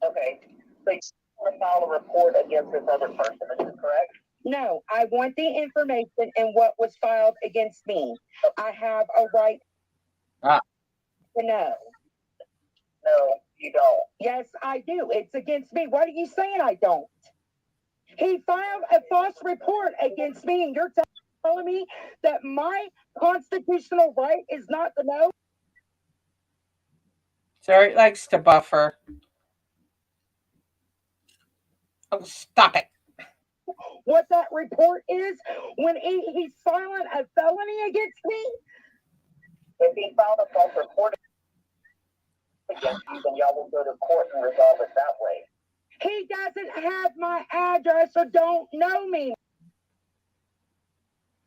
Okay. So you want to file a report against this other person, is that correct? No, I want the information and what was filed against me. I have a right to know. No, you don't. Yes, I do. It's against me. What are you saying I don't? He filed a false report against me, and you're telling me that my constitutional right is not to know? Sorry, likes to buffer. Oh, stop it. What that report is when he's filing a felony against me? If he filed a false report against you, then y'all will go to court and resolve it that way. He doesn't have my address or don't know me,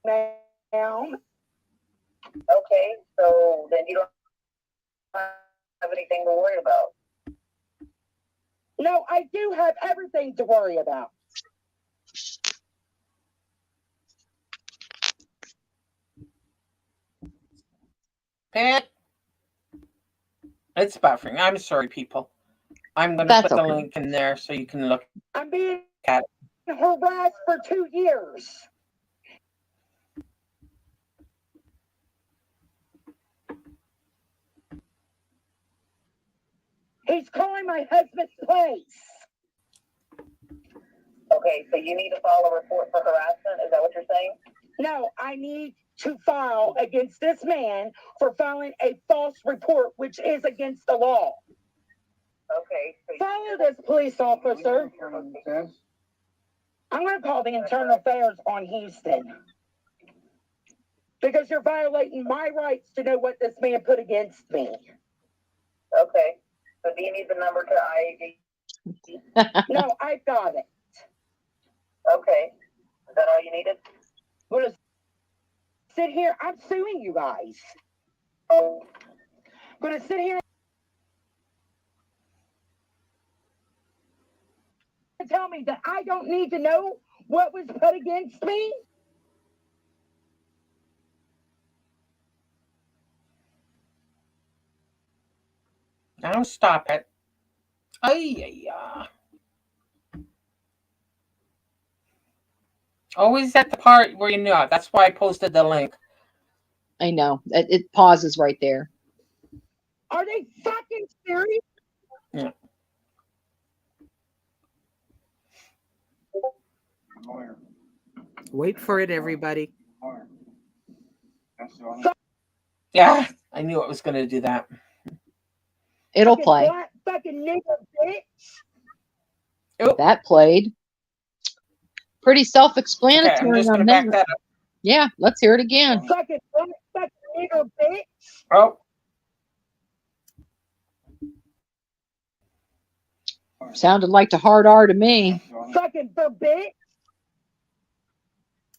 ma'am. Okay, so then you don't have anything to worry about. No, I do have everything to worry about. Pat, it's buffering. I'm sorry, people. I'm going to That's put the okay. link in there so you can look I'm being at it. harassed for 2 years. He's calling my husband's place. Okay, so you need to file a report for harassment? Is that what you're saying? No, I need to file against this man for filing a false report, which is against the law. Okay. So follow this police officer. I'm going to call the Internal Affairs on Houston. Because you're violating my rights to know what this man put against me. Okay. So do you need the number to IAD? No, I've got it. Okay. Is that all you needed? I'm going to sit here. I'm suing you guys. I'm going to sit here and tell me that I don't need to know what was put against me? Now stop it. Ay. Always at the part where you know. That's why I posted the link. I know. It pauses right there. Are they fucking serious? Yeah. Wait for it, everybody. Yeah, I knew it was going to do that. It'll Fucking play. black fucking nigger bitch. Oh, That played. Pretty okay, self-explanatory I'm just going on to back that. that up. Yeah, let's hear it again. Fucking black fucking nigger bitch. Oh, Sounded like the hard R to me. Fucking the bitch.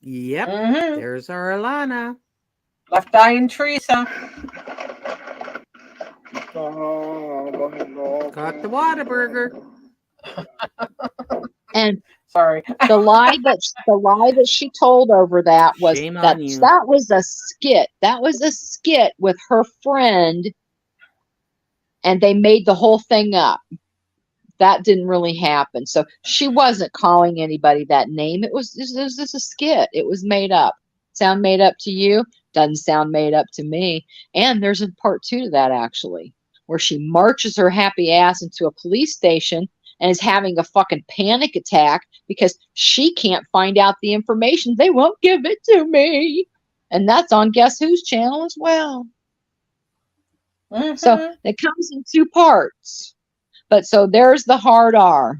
Yep, mm-hmm. there's our Alana. Left Eye and Teresa. Got the Whataburger. And Sorry. the lie that she told over that was Shame that on you. that was a skit. That was a skit with her friend, and they made the whole thing up. That didn't really happen. So she wasn't calling anybody that name. It was just a skit. It was made up. Sound made up to you? Doesn't sound made up to me. And there's a part 2 to that, actually, where she marches her happy ass into a police station and is having a fucking panic attack because she can't find out the information. They won't give it to me. And that's on Guess Who's channel as well. Mm-hmm. So it comes in 2 parts. But so there's the hard R.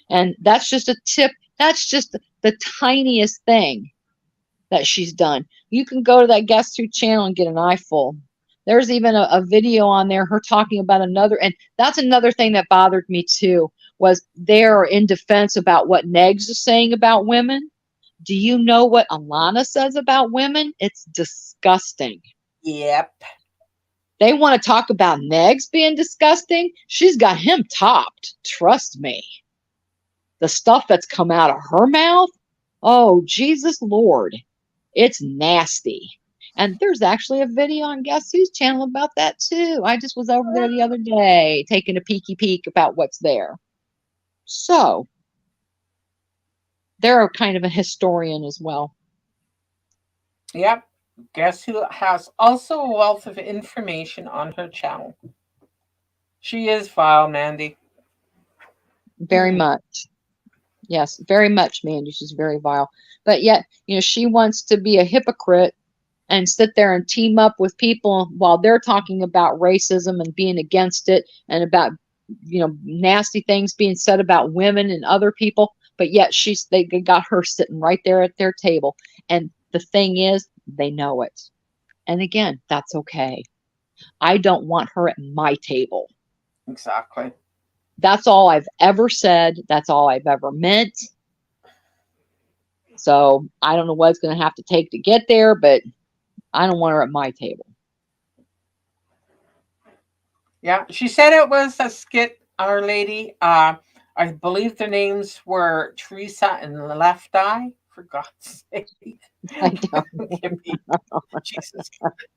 And that's just a tip. That's just the tiniest thing that she's done. You can go to that Guess Who channel and get an eyeful. There's even a video on there, her talking about another, and that's another thing that bothered me too, was they're in defense about what Negs is saying about women. Do you know what Alana says about women? It's disgusting. Yep. They want to talk about Negs being disgusting. She's got him topped. Trust me. The stuff that's come out of her mouth, oh, Jesus Lord. It's nasty. And there's actually a video on Guess Who's channel about that too. I just was over there the other day taking a peeky peek about what's there. So they're kind of a historian as well. Yep. Guess Who has also a wealth of information on her channel. She is vile, Mandy. Very much. Yes, very much, Mandy. She's very vile. But yet, she wants to be a hypocrite and sit there and team up with people while they're talking about racism and being against it and about, nasty things being said about women and other people. But yet they got her sitting right there at their table. And the thing is, they know it. And again, that's okay. I don't want her at my table. Exactly. That's all I've ever said. That's all I've ever meant. So I don't know what it's going to have to take to get there, but I don't want her at my table. Yeah, she said it was a skit, Our Lady. I believe their names were Teresa and Left Eye, for God's sake. I don't Give me, Jesus,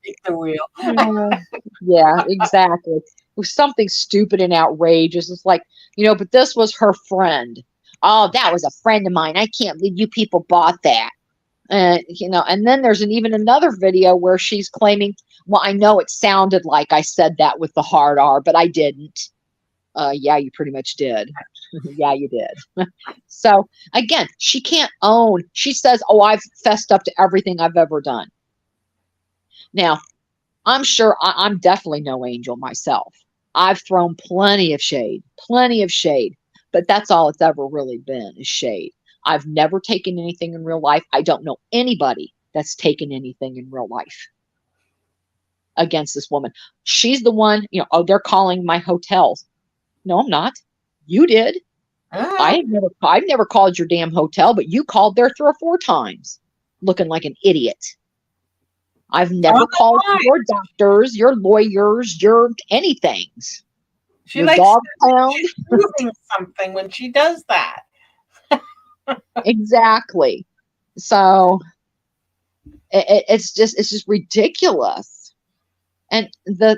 take the wheel. Yeah, exactly. It was something stupid and outrageous. It's like, but this was her friend. Oh, that was a friend of mine. I can't believe you people bought that. And then there's even another video where she's claiming, well, I know it sounded like I said that with the hard R, but I didn't. Yeah, you pretty much did. Yeah, you did. So again, she can't own. She says, oh, I've fessed up to everything I've ever done. Now, I'm sure I'm definitely no angel myself. I've thrown plenty of shade, but that's all it's ever really been is shade. I've never taken anything in real life. I don't know anybody that's taken anything in real life against this woman. She's the one, oh, they're calling my hotels. No, I'm not. You did. I've never called your damn hotel, but you called there 3 or 4 times looking like an idiot. I've never called your doctors, your lawyers, your anythings. She your likes dog pound. proving something when she does that. Exactly. So it's just ridiculous. And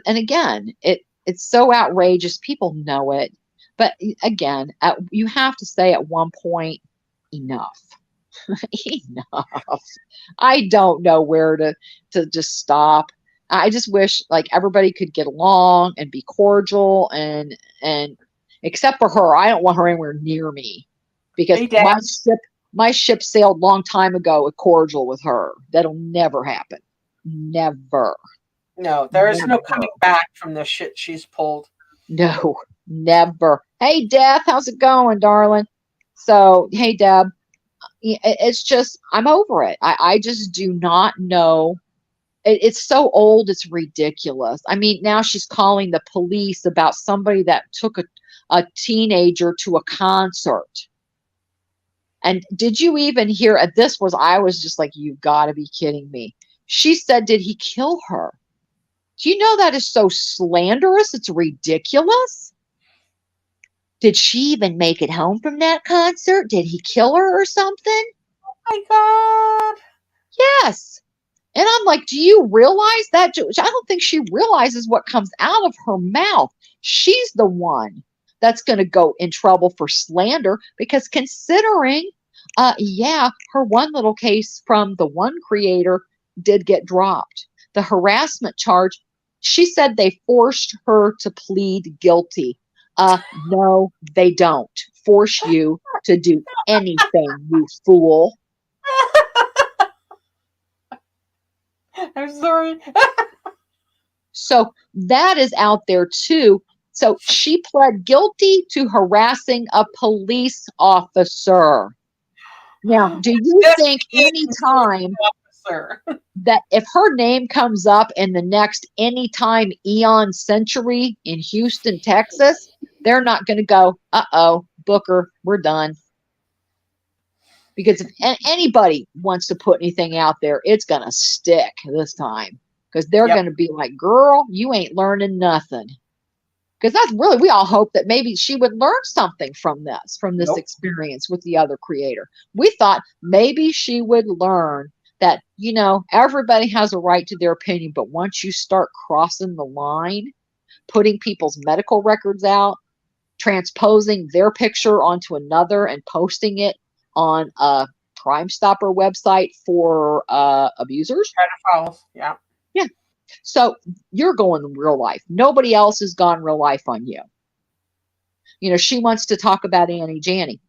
again, it's so outrageous. People know it. But again, you have to say at one point, enough. Enough. I don't know where to just stop. I just wish like everybody could get along and be cordial and except for her, I don't want her anywhere near me because my ship sailed long time ago with cordial with her. That'll never happen. Never. No, there is no coming back from the shit she's pulled. No, never. Hey, Deb, how's it going, darling? So, hey, Deb. It's just, I'm over it. I just do not know. It's so old, it's ridiculous. I mean, now she's calling the police about somebody that took a teenager to a concert. And did you even hear, I was just like, you've got to be kidding me. She said, did he kill her? Do you know that is so slanderous? It's ridiculous. Did she even make it home from that concert? Did he kill her or something? Oh my God. Yes. And I'm like, do you realize that? I don't think she realizes what comes out of her mouth. She's the one that's going to go in trouble for slander because considering, her one little case from the one creator did get dropped. The harassment charge, she said they forced her to plead guilty. No, they don't force you to do anything, you fool. I'm sorry. So that is out there too. So she pled guilty to harassing a police officer. Now, do you think any time that if her name comes up in the next anytime eon century in Houston, Texas, they're not going to go, uh-oh, Booker, we're done. Because if anybody wants to put anything out there, it's going to stick this time. Because they're going to be like, girl, you ain't learning nothing. Because that's really, we all hope that maybe she would learn something from this experience with the other creator. We thought maybe she would learn that, everybody has a right to their opinion, but once you start crossing the line, putting people's medical records out, transposing their picture onto another and posting it on a Crime Stopper website for abusers. Pedophiles, yeah. Yeah. So you're going real life. Nobody else has gone real life on you. She wants to talk about Annie Janney.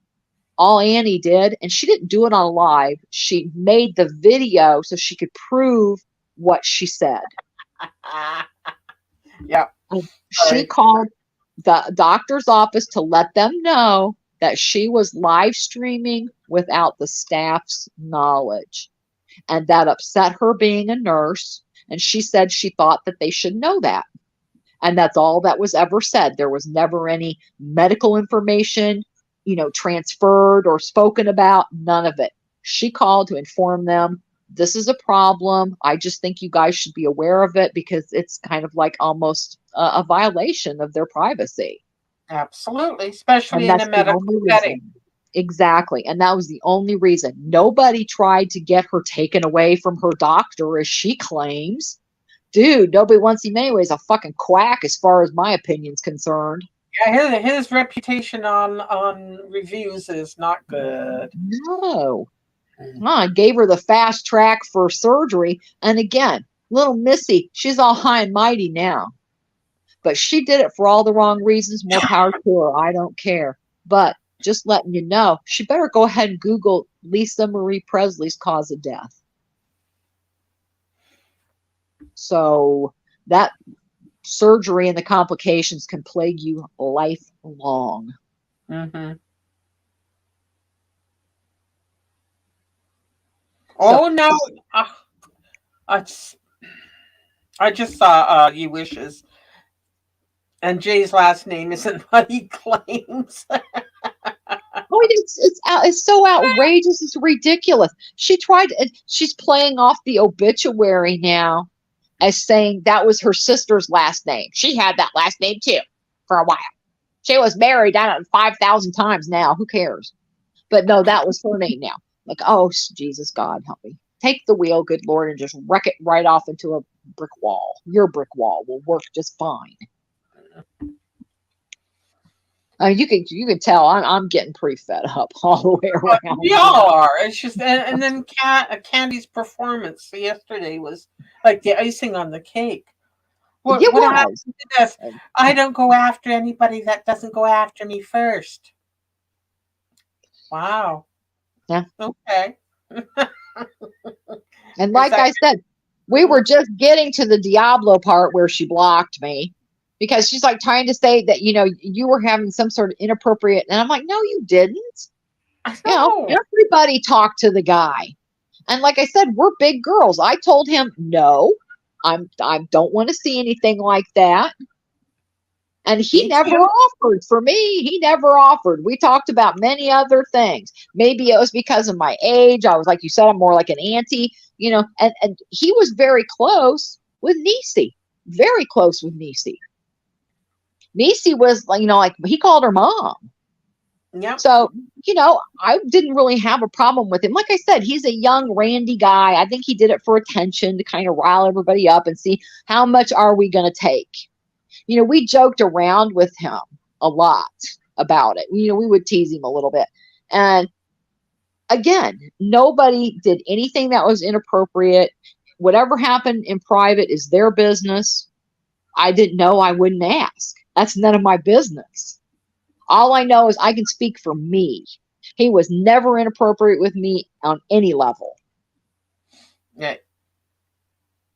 All Annie did, and she didn't do it on live, she made the video so she could prove what she said. Yeah. She called the doctor's office to let them know that she was live streaming without the staff's knowledge. And that upset her being a nurse. And she said she thought that they should know that. And that's all that was ever said. There was never any medical information, transferred or spoken about, none of it. She called to inform them, this is a problem. I just think you guys should be aware of it because it's kind of like almost a violation of their privacy. Absolutely, especially in a medical setting. Exactly. And that was the only reason. Nobody tried to get her taken away from her doctor, as she claims. Dude, nobody wants him anyway. He's a fucking quack as far as my opinion's concerned. Yeah, his reputation on reviews is not good. No. I gave her the fast track for surgery. And again, little Missy, she's all high and mighty now. But she did it for all the wrong reasons. More power to her. I don't care. But just letting you know, she better go ahead and Google Lisa Marie Presley's cause of death. So that surgery and the complications can plague you lifelong. Mm-hmm. Oh, no. I just saw You Wishes. And Jay's last name isn't what he claims. Oh, it's so outrageous. It's ridiculous. She's playing off the obituary now as saying that was her sister's last name. She had that last name too for a while. She was married 5,000 times now. Who cares? But no, that was her name now. Like, oh, Jesus, God, help me. Take the wheel, good Lord, and just wreck it right off into a brick wall. Your brick wall will work just fine. You can tell I'm getting pretty fed up all the way around. We all are. It's just, and then Candy's performance yesterday was like the icing on the cake. What happens to this? I don't go after anybody that doesn't go after me first. Wow. Yeah. Okay. And like I said, we were just getting to the Diablo part where she blocked me. Because she's like trying to say that, you were having some sort of inappropriate. And I'm like, no, you didn't. Everybody talked to the guy. And like I said, we're big girls. I told him, no, I don't want to see anything like that. And he never offered for me. He never offered. We talked about many other things. Maybe it was because of my age. I was like you said, I'm more like an auntie, and he was very close with Nisi. Very close with Nisi. Nisi was, like he called her mom. Yeah. So, I didn't really have a problem with him. Like I said, he's a young, randy guy. I think he did it for attention to kind of rile everybody up and see how much are we going to take. We joked around with him a lot about it. We would tease him a little bit. And again, nobody did anything that was inappropriate. Whatever happened in private is their business. I didn't know, I wouldn't ask. That's none of my business. All I know is I can speak for me. He was never inappropriate with me on any level. Yeah.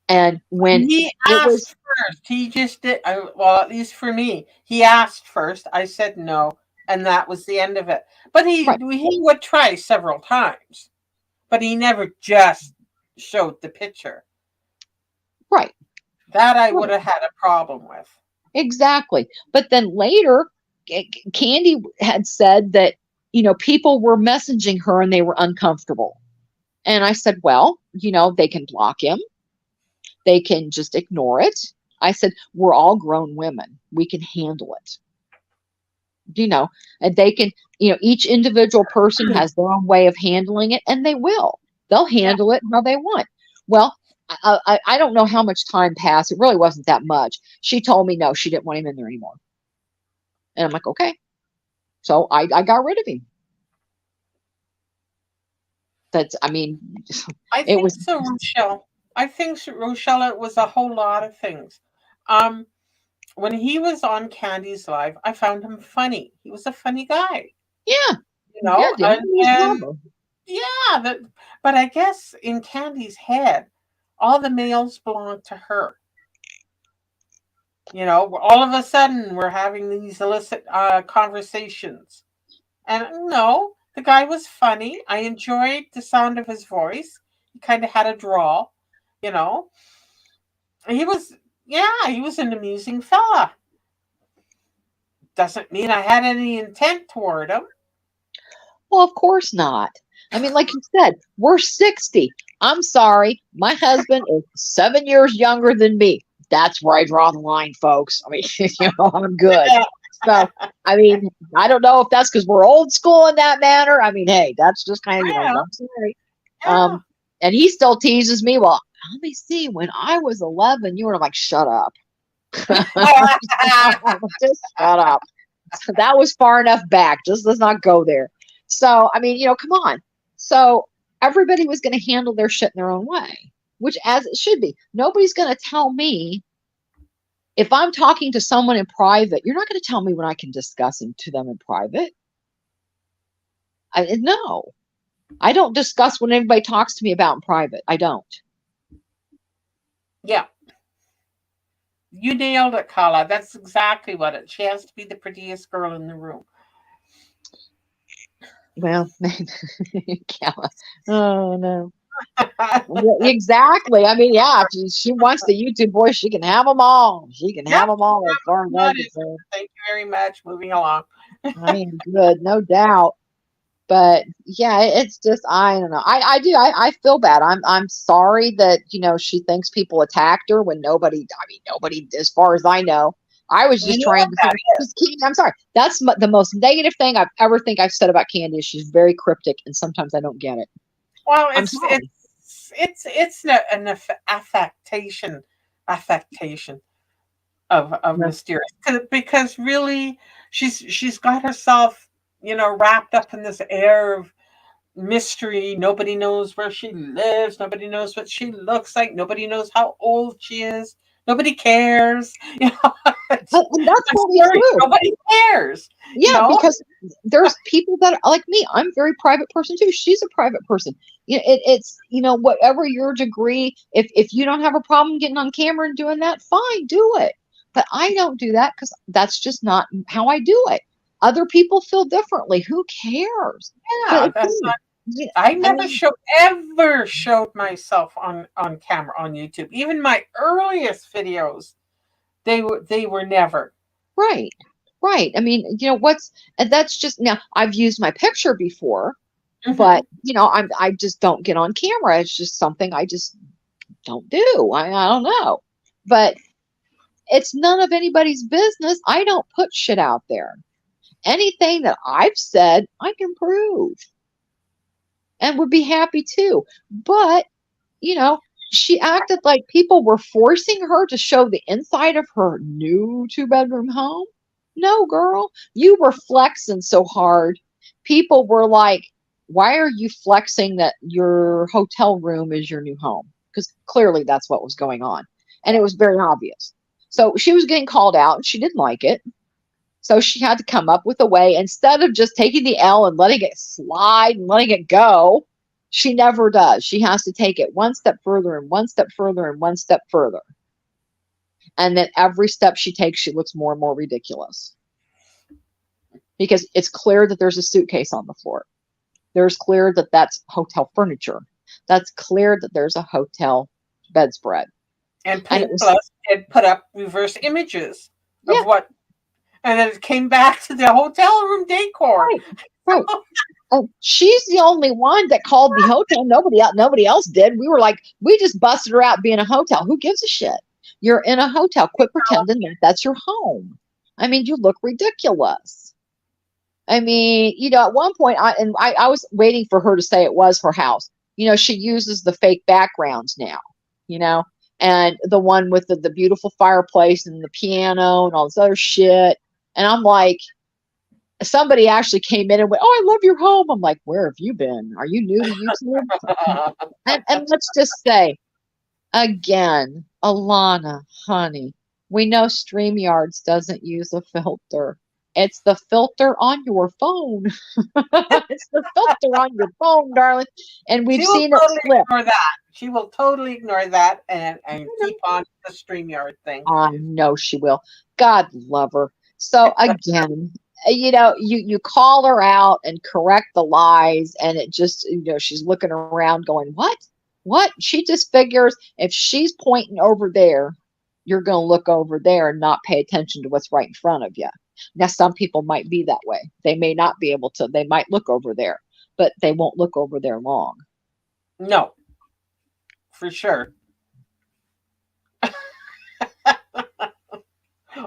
And when he asked first, he just did. Well, at least for me, he asked first. I said no, and that was the end of it. But he would try several times, but he never just showed the picture. Right. That I would have had a problem with. Exactly. But then later, Candy had said that, people were messaging her and they were uncomfortable. And I said, well, they can block him. They can just ignore it. I said, we're all grown women. We can handle it. And they can, each individual person has their own way of handling it, and they will. They'll handle it how they want. Well, I don't know how much time passed. It really wasn't that much. She told me no, she didn't want him in there anymore. And I'm like, okay. So I got rid of him. I think so, Rochelle. I think, Rochelle, it was a whole lot of things. When he was on Candy's Live, I found him funny. He was a funny guy. Yeah. But I guess in Candy's head, all the males belong to her. All of a sudden we're having these illicit conversations. And no, the guy was funny. I enjoyed the sound of his voice. He kind of had a drawl, He was an amusing fella. Doesn't mean I had any intent toward him. Well, of course not. Like you said, we're 60. I'm sorry. My husband is 7 years younger than me. That's where I draw the line, folks. I'm good. So, I mean, I don't know if that's because we're old school in that manner. I mean, hey, that's just kind of, you know, Yeah. I'm sorry. Yeah. And he still teases me. Well, let me see. When I was 11, you were like, shut up. Just shut up. So that was far enough back. Just let's not go there. So, I mean, you know, come on. So everybody was going to handle their shit in their own way, which as it should be. Nobody's going to tell me if I'm talking to someone in private, you're not going to tell me what I can discuss to them in private. No, I don't discuss what anybody talks to me about in private. I don't. Yeah. You nailed it, Carla. That's exactly what it. She has to be the prettiest girl in the room. Well, oh no. Exactly. I mean, yeah, if she wants the YouTube voice, she can have them all. She can have them all as far as I'm concerned. Thank you very much. Moving along. I am good, no doubt. But yeah, it's just I don't know. I feel bad. I'm sorry that she thinks people attacked her when nobody. I mean, nobody, as far as I know. I was just trying to think. I'm sorry. That's the most negative thing I've said about Candy. Is she's very cryptic, and sometimes I don't get it. Well, it's an affectation of mysterious, because really she's got herself wrapped up in this air of mystery. Nobody knows where she lives. Nobody knows what she looks like. Nobody knows how old she is. Nobody cares. And that's totally true. Nobody cares. Yeah, because there's people that are like me. I'm a very private person too. She's a private person. It's whatever your degree. If you don't have a problem getting on camera and doing that, fine, do it. But I don't do that because that's just not how I do it. Other people feel differently. Who cares? Yeah, that's not. I never ever showed myself on camera on YouTube. Even my earliest videos, they were never. Right. I mean, and that's just, now I've used my picture before, but I just don't get on camera. It's just something I just don't do. I don't know, but it's none of anybody's business. I don't put shit out there. Anything that I've said, I can prove and would be happy to. But, she acted like people were forcing her to show the inside of her new 2-bedroom home. No, girl, you were flexing so hard. People were like, why are you flexing that your hotel room is your new home? Because clearly that's what was going on. And it was very obvious. So she was getting called out and she didn't like it. So she had to come up with a way, instead of just taking the L and letting it slide and letting it go. She never does. She has to take it one step further and one step further and one step further. And then every step she takes, she looks more and more ridiculous. Because it's clear that there's a suitcase on the floor. There's clear that that's hotel furniture. That's clear that there's a hotel bedspread. And it put up reverse images of what, and then it came back to the hotel room decor. Right. She's the only one that called the hotel. Nobody else did. We were like, we just busted her out being a hotel. Who gives a shit? You're in a hotel. Quit pretending that's your home. I mean, you look ridiculous. I mean, at one point, I was waiting for her to say it was her house. She uses the fake backgrounds now, and the one with the beautiful fireplace and the piano and all this other shit. And I'm like, somebody actually came in and went, "Oh, I love your home." I'm like, "Where have you been? Are you new to YouTube?" and let's just say, again, Alana, honey, we know StreamYards doesn't use a filter. It's the filter on your phone. It's the filter on your phone, darling. And we've seen it slip. Ignore that. She will totally ignore that and keep on the StreamYard thing. I know she will. God love her. So again, you call her out and correct the lies, and it just, she's looking around going, what? She just figures if she's pointing over there, you're going to look over there and not pay attention to what's right in front of you. Now, some people might be that way. They may not be able to. They might look over there, but they won't look over there long. No, for sure.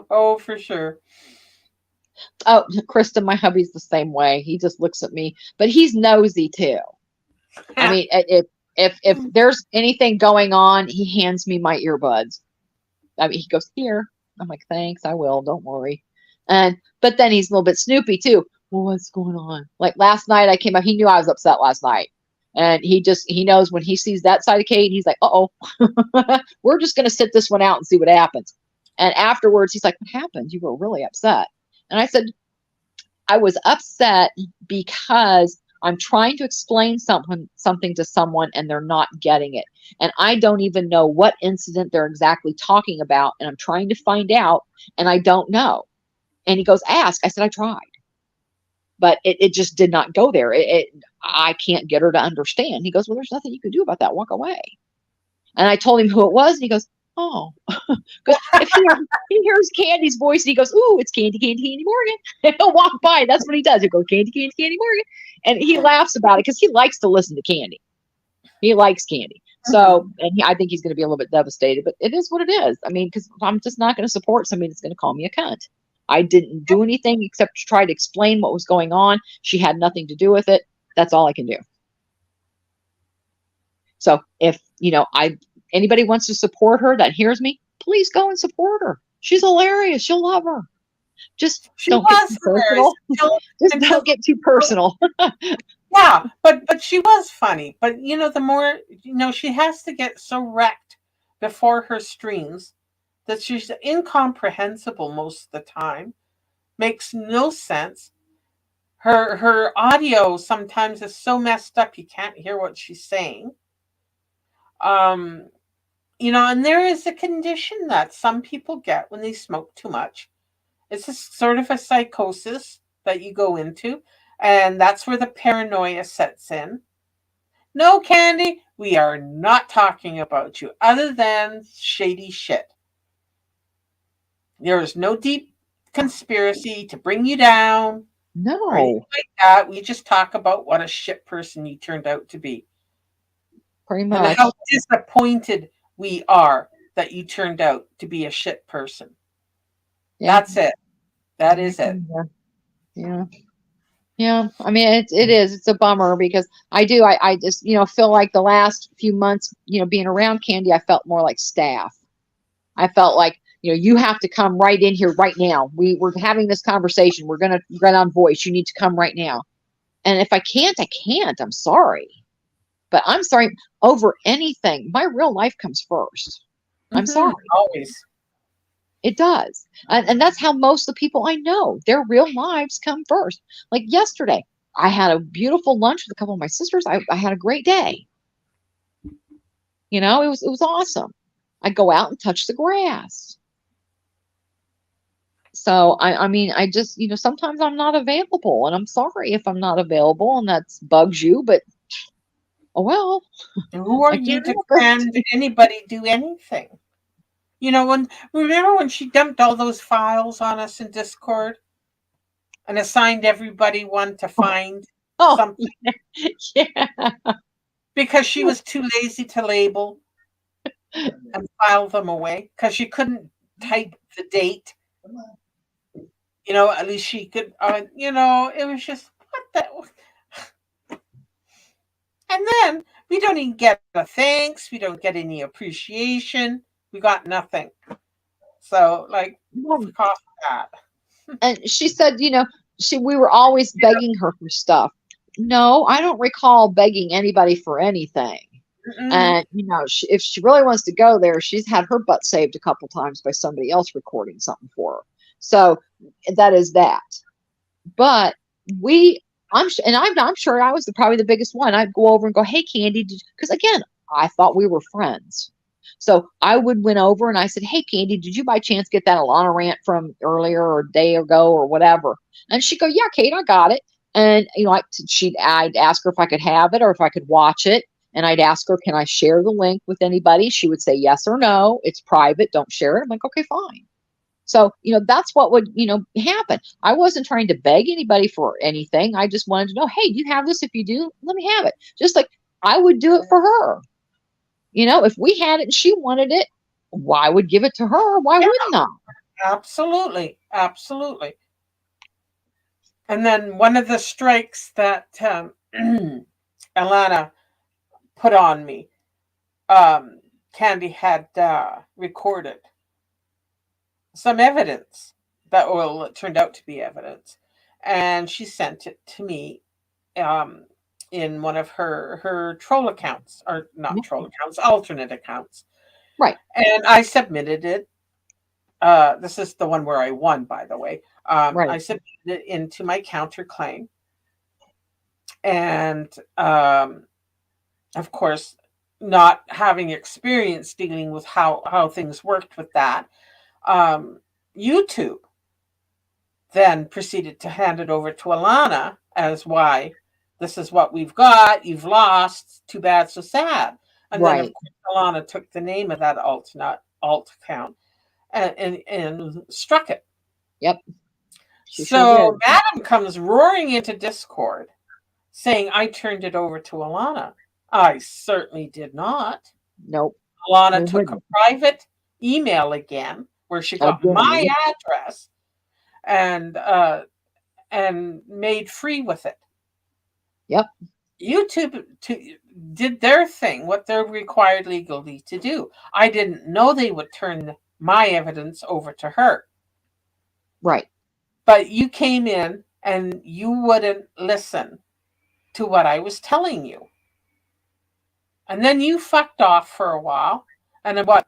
Oh, for sure. Oh, Krista, my hubby's the same way. He just looks at me, but he's nosy too. I mean, if there's anything going on, he hands me my earbuds. I mean, he goes, here. I'm like, thanks, I will. Don't worry. But then he's a little bit snoopy too. Well, what's going on? Like last night, I came up. He knew I was upset last night, and he knows when he sees that side of Kate. He's like, uh oh, we're just gonna sit this one out and see what happens. And afterwards, he's like, what happened? You were really upset. And I said, I was upset because I'm trying to explain something to someone and they're not getting it. And I don't even know what incident they're exactly talking about. And I'm trying to find out and I don't know. And he goes, ask. I said, I tried. But it just did not go there. I can't get her to understand. He goes, well, there's nothing you can do about that. Walk away. And I told him who it was. And he goes, oh, because if he hears Candy's voice and he goes, ooh, it's Candy Morgan. And he'll walk by. That's what he does. He'll go, Candy Morgan. And he laughs about it because he likes to listen to Candy. He likes Candy. So, and I think he's going to be a little bit devastated, but it is what it is. I mean, because I'm just not going to support somebody that's going to call me a cunt. I didn't do anything except to try to explain what was going on. She had nothing to do with it. That's all I can do. So if, anybody wants to support her that hears me, please go and support her. She's hilarious. You'll love her. Just don't get too personal. Just don't get too personal. Yeah, but she was funny. But, the more, she has to get so wrecked before her streams that she's incomprehensible most of the time. Makes no sense. Her audio sometimes is so messed up you can't hear what she's saying. And there is a condition that some people get when they smoke too much. It's a sort of a psychosis that you go into, and that's where the paranoia sets in. No, Candy, we are not talking about you other than shady shit. There is no deep conspiracy to bring you down. No. Or anything like that. We just talk about what a shit person you turned out to be. Pretty much. And how disappointed we are that you turned out to be a shit person. Yeah. That's it. That is it. Yeah. I mean, it is. It's a bummer because I just, feel like the last few months, being around Candy, I felt more like staff. I felt like, you have to come right in here right now. We're having this conversation. We're going to get on voice. You need to come right now. And if I can't, I can't. I'm sorry. But I'm sorry over anything. My real life comes first. I'm sorry. Always. It does. And that's how most of the people I know, their real lives come first. Like yesterday, I had a beautiful lunch with a couple of my sisters. I had a great day. It was awesome. I go out and touch the grass. So, I mean, I just, sometimes I'm not available, and I'm sorry if I'm not available and that bugs you, but oh well. Who are you to command anybody do anything? Remember when she dumped all those files on us in Discord and assigned everybody one to find something? Yeah. Because she was too lazy to label and file them away because she couldn't type the date. At least she could, it was just, what the? And then we don't even get a thanks. We don't get any appreciation. We got nothing. So, cost that. And she said, we were always begging her for stuff. No, I don't recall begging anybody for anything. Mm-mm. And, if she really wants to go there, she's had her butt saved a couple times by somebody else recording something for her. So that is that. But I'm sure I was probably the biggest one. I'd go over and go, hey, Candy, because again, I thought we were friends. So I went over and I said, hey, Candy, did you by chance get that Alana rant from earlier or a day ago or whatever? And she'd go, yeah, Kate, I got it. And, I'd ask her if I could have it or if I could watch it. And I'd ask her, can I share the link with anybody? She would say yes or no. It's private. Don't share it. I'm like, okay, fine. So, that's what would, happen. I wasn't trying to beg anybody for anything. I just wanted to know, hey, do you have this? If you do, let me have it. Just like I would do it for her. If we had it and she wanted it, why would give it to her? Why wouldn't I? Absolutely. Absolutely. And then one of the strikes that Alana put on me, Candy had recorded some evidence that, well, it turned out to be evidence, and she sent it to me um, in one of her troll accounts, or not troll accounts, alternate accounts, Right. and I submitted it. This is the one where I won, by the way. Right. I submitted it into my counterclaim, and of course, not having experience dealing with how things worked with that, YouTube then proceeded to hand it over to Alana as why this is what we've got. You've lost. Too bad, so sad. And then, of Right. course, Alana took the name of that alt account and struck it. Yep. She So sure did. Madam comes roaring into Discord saying, I turned it over to Alana. I certainly did not. Nope. Alana We took a wouldn't. private email again where she got my Again. address and made free with it. Yep. YouTube did their thing, what they're required legally to do. I didn't know they would turn my evidence over to her. Right. But you came in and you wouldn't listen to what I was telling you. And then you fucked off for a while. And then what,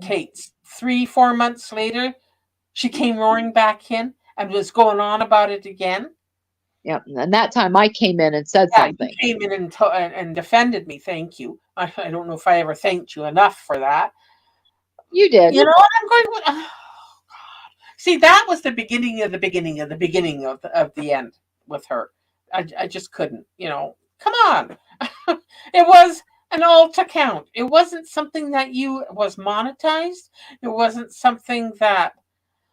Kate's 3-4 months later, she came roaring back in and was going on about it again. Yep. And that time I came in and said something. You came in and defended me. Thank you. I don't know if I ever thanked you enough for that. You did. You know what I'm going with? Oh, God. See, that was the beginning of the beginning of the beginning of the end with her. I just couldn't, come on. It was an alt account. It wasn't something that was monetized. It wasn't something that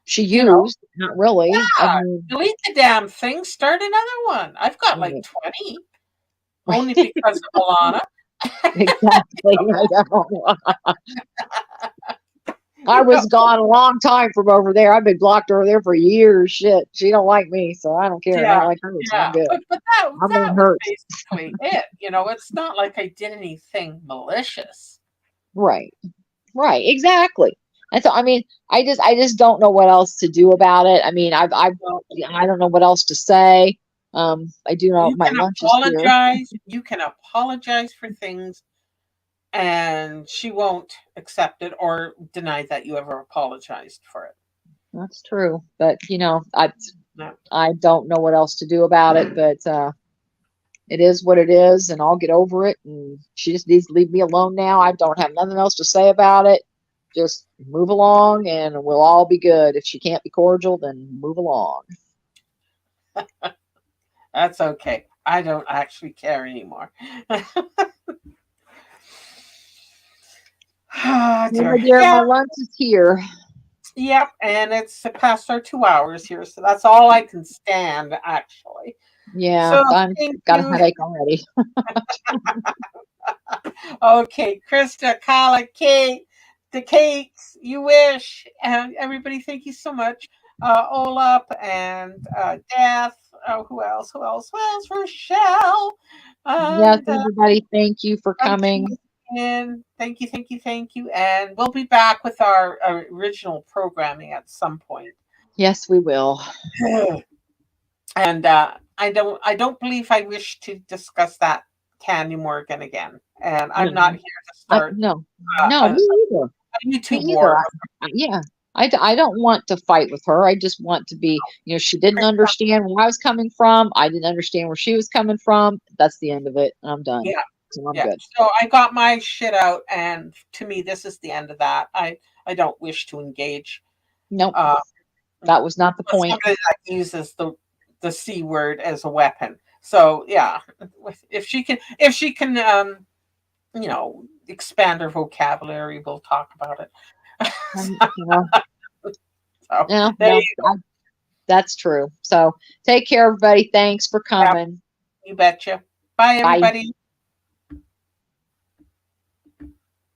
she used. Not really. Yeah, I mean, delete the damn thing. Start another one. I've got like 20, only because of Alana. Exactly. I was gone a long time from over there. I've been blocked over there for years. Shit, she don't like me, so I don't care. I don't like her. So I'm good. But that was hurt. basically it. It's not like I did anything malicious. Right. Exactly. And so, I mean, I just don't know what else to do about it. I mean, I don't know what else to say. I do know my lunch is here. You can apologize for things, and she won't accept it or deny that you ever apologized for it. That's true, but I don't know what else to do about it. But it is what it is, and I'll get over it. And she just needs to leave me alone now. I don't have nothing else to say about it. Just move along, and we'll all be good. If she can't be cordial, then move along. That's okay. I don't actually care anymore. Oh, dear, my lunch is here. Yep, and it's past our 2 hours here, so that's all I can stand, actually. Yeah, so I've got a headache already. Okay, Krista, Kala, Kate, the Kates, you wish, and everybody, thank you so much. Olap and Death. Who else? Rochelle. Yes, everybody, thank you for coming. And thank you. And we'll be back with our original programming at some point. Yes, we will. And I don't believe I wish to discuss that Candy Morgan again. And I'm not here to start. No, me either. A YouTube war. Yeah. I don't want to fight with her. I just want to be, she didn't understand where I was coming from. I didn't understand where she was coming from. That's the end of it. And I'm done. Yeah. So I'm good. So I got my shit out, and to me, this is the end of that. I don't wish to engage. Nope. That was not the point. Somebody that uses the C word as a weapon. So yeah, if she can, expand her vocabulary, we'll talk about it. That's true. So take care, everybody. Thanks for coming. You betcha. Bye, everybody. Bye.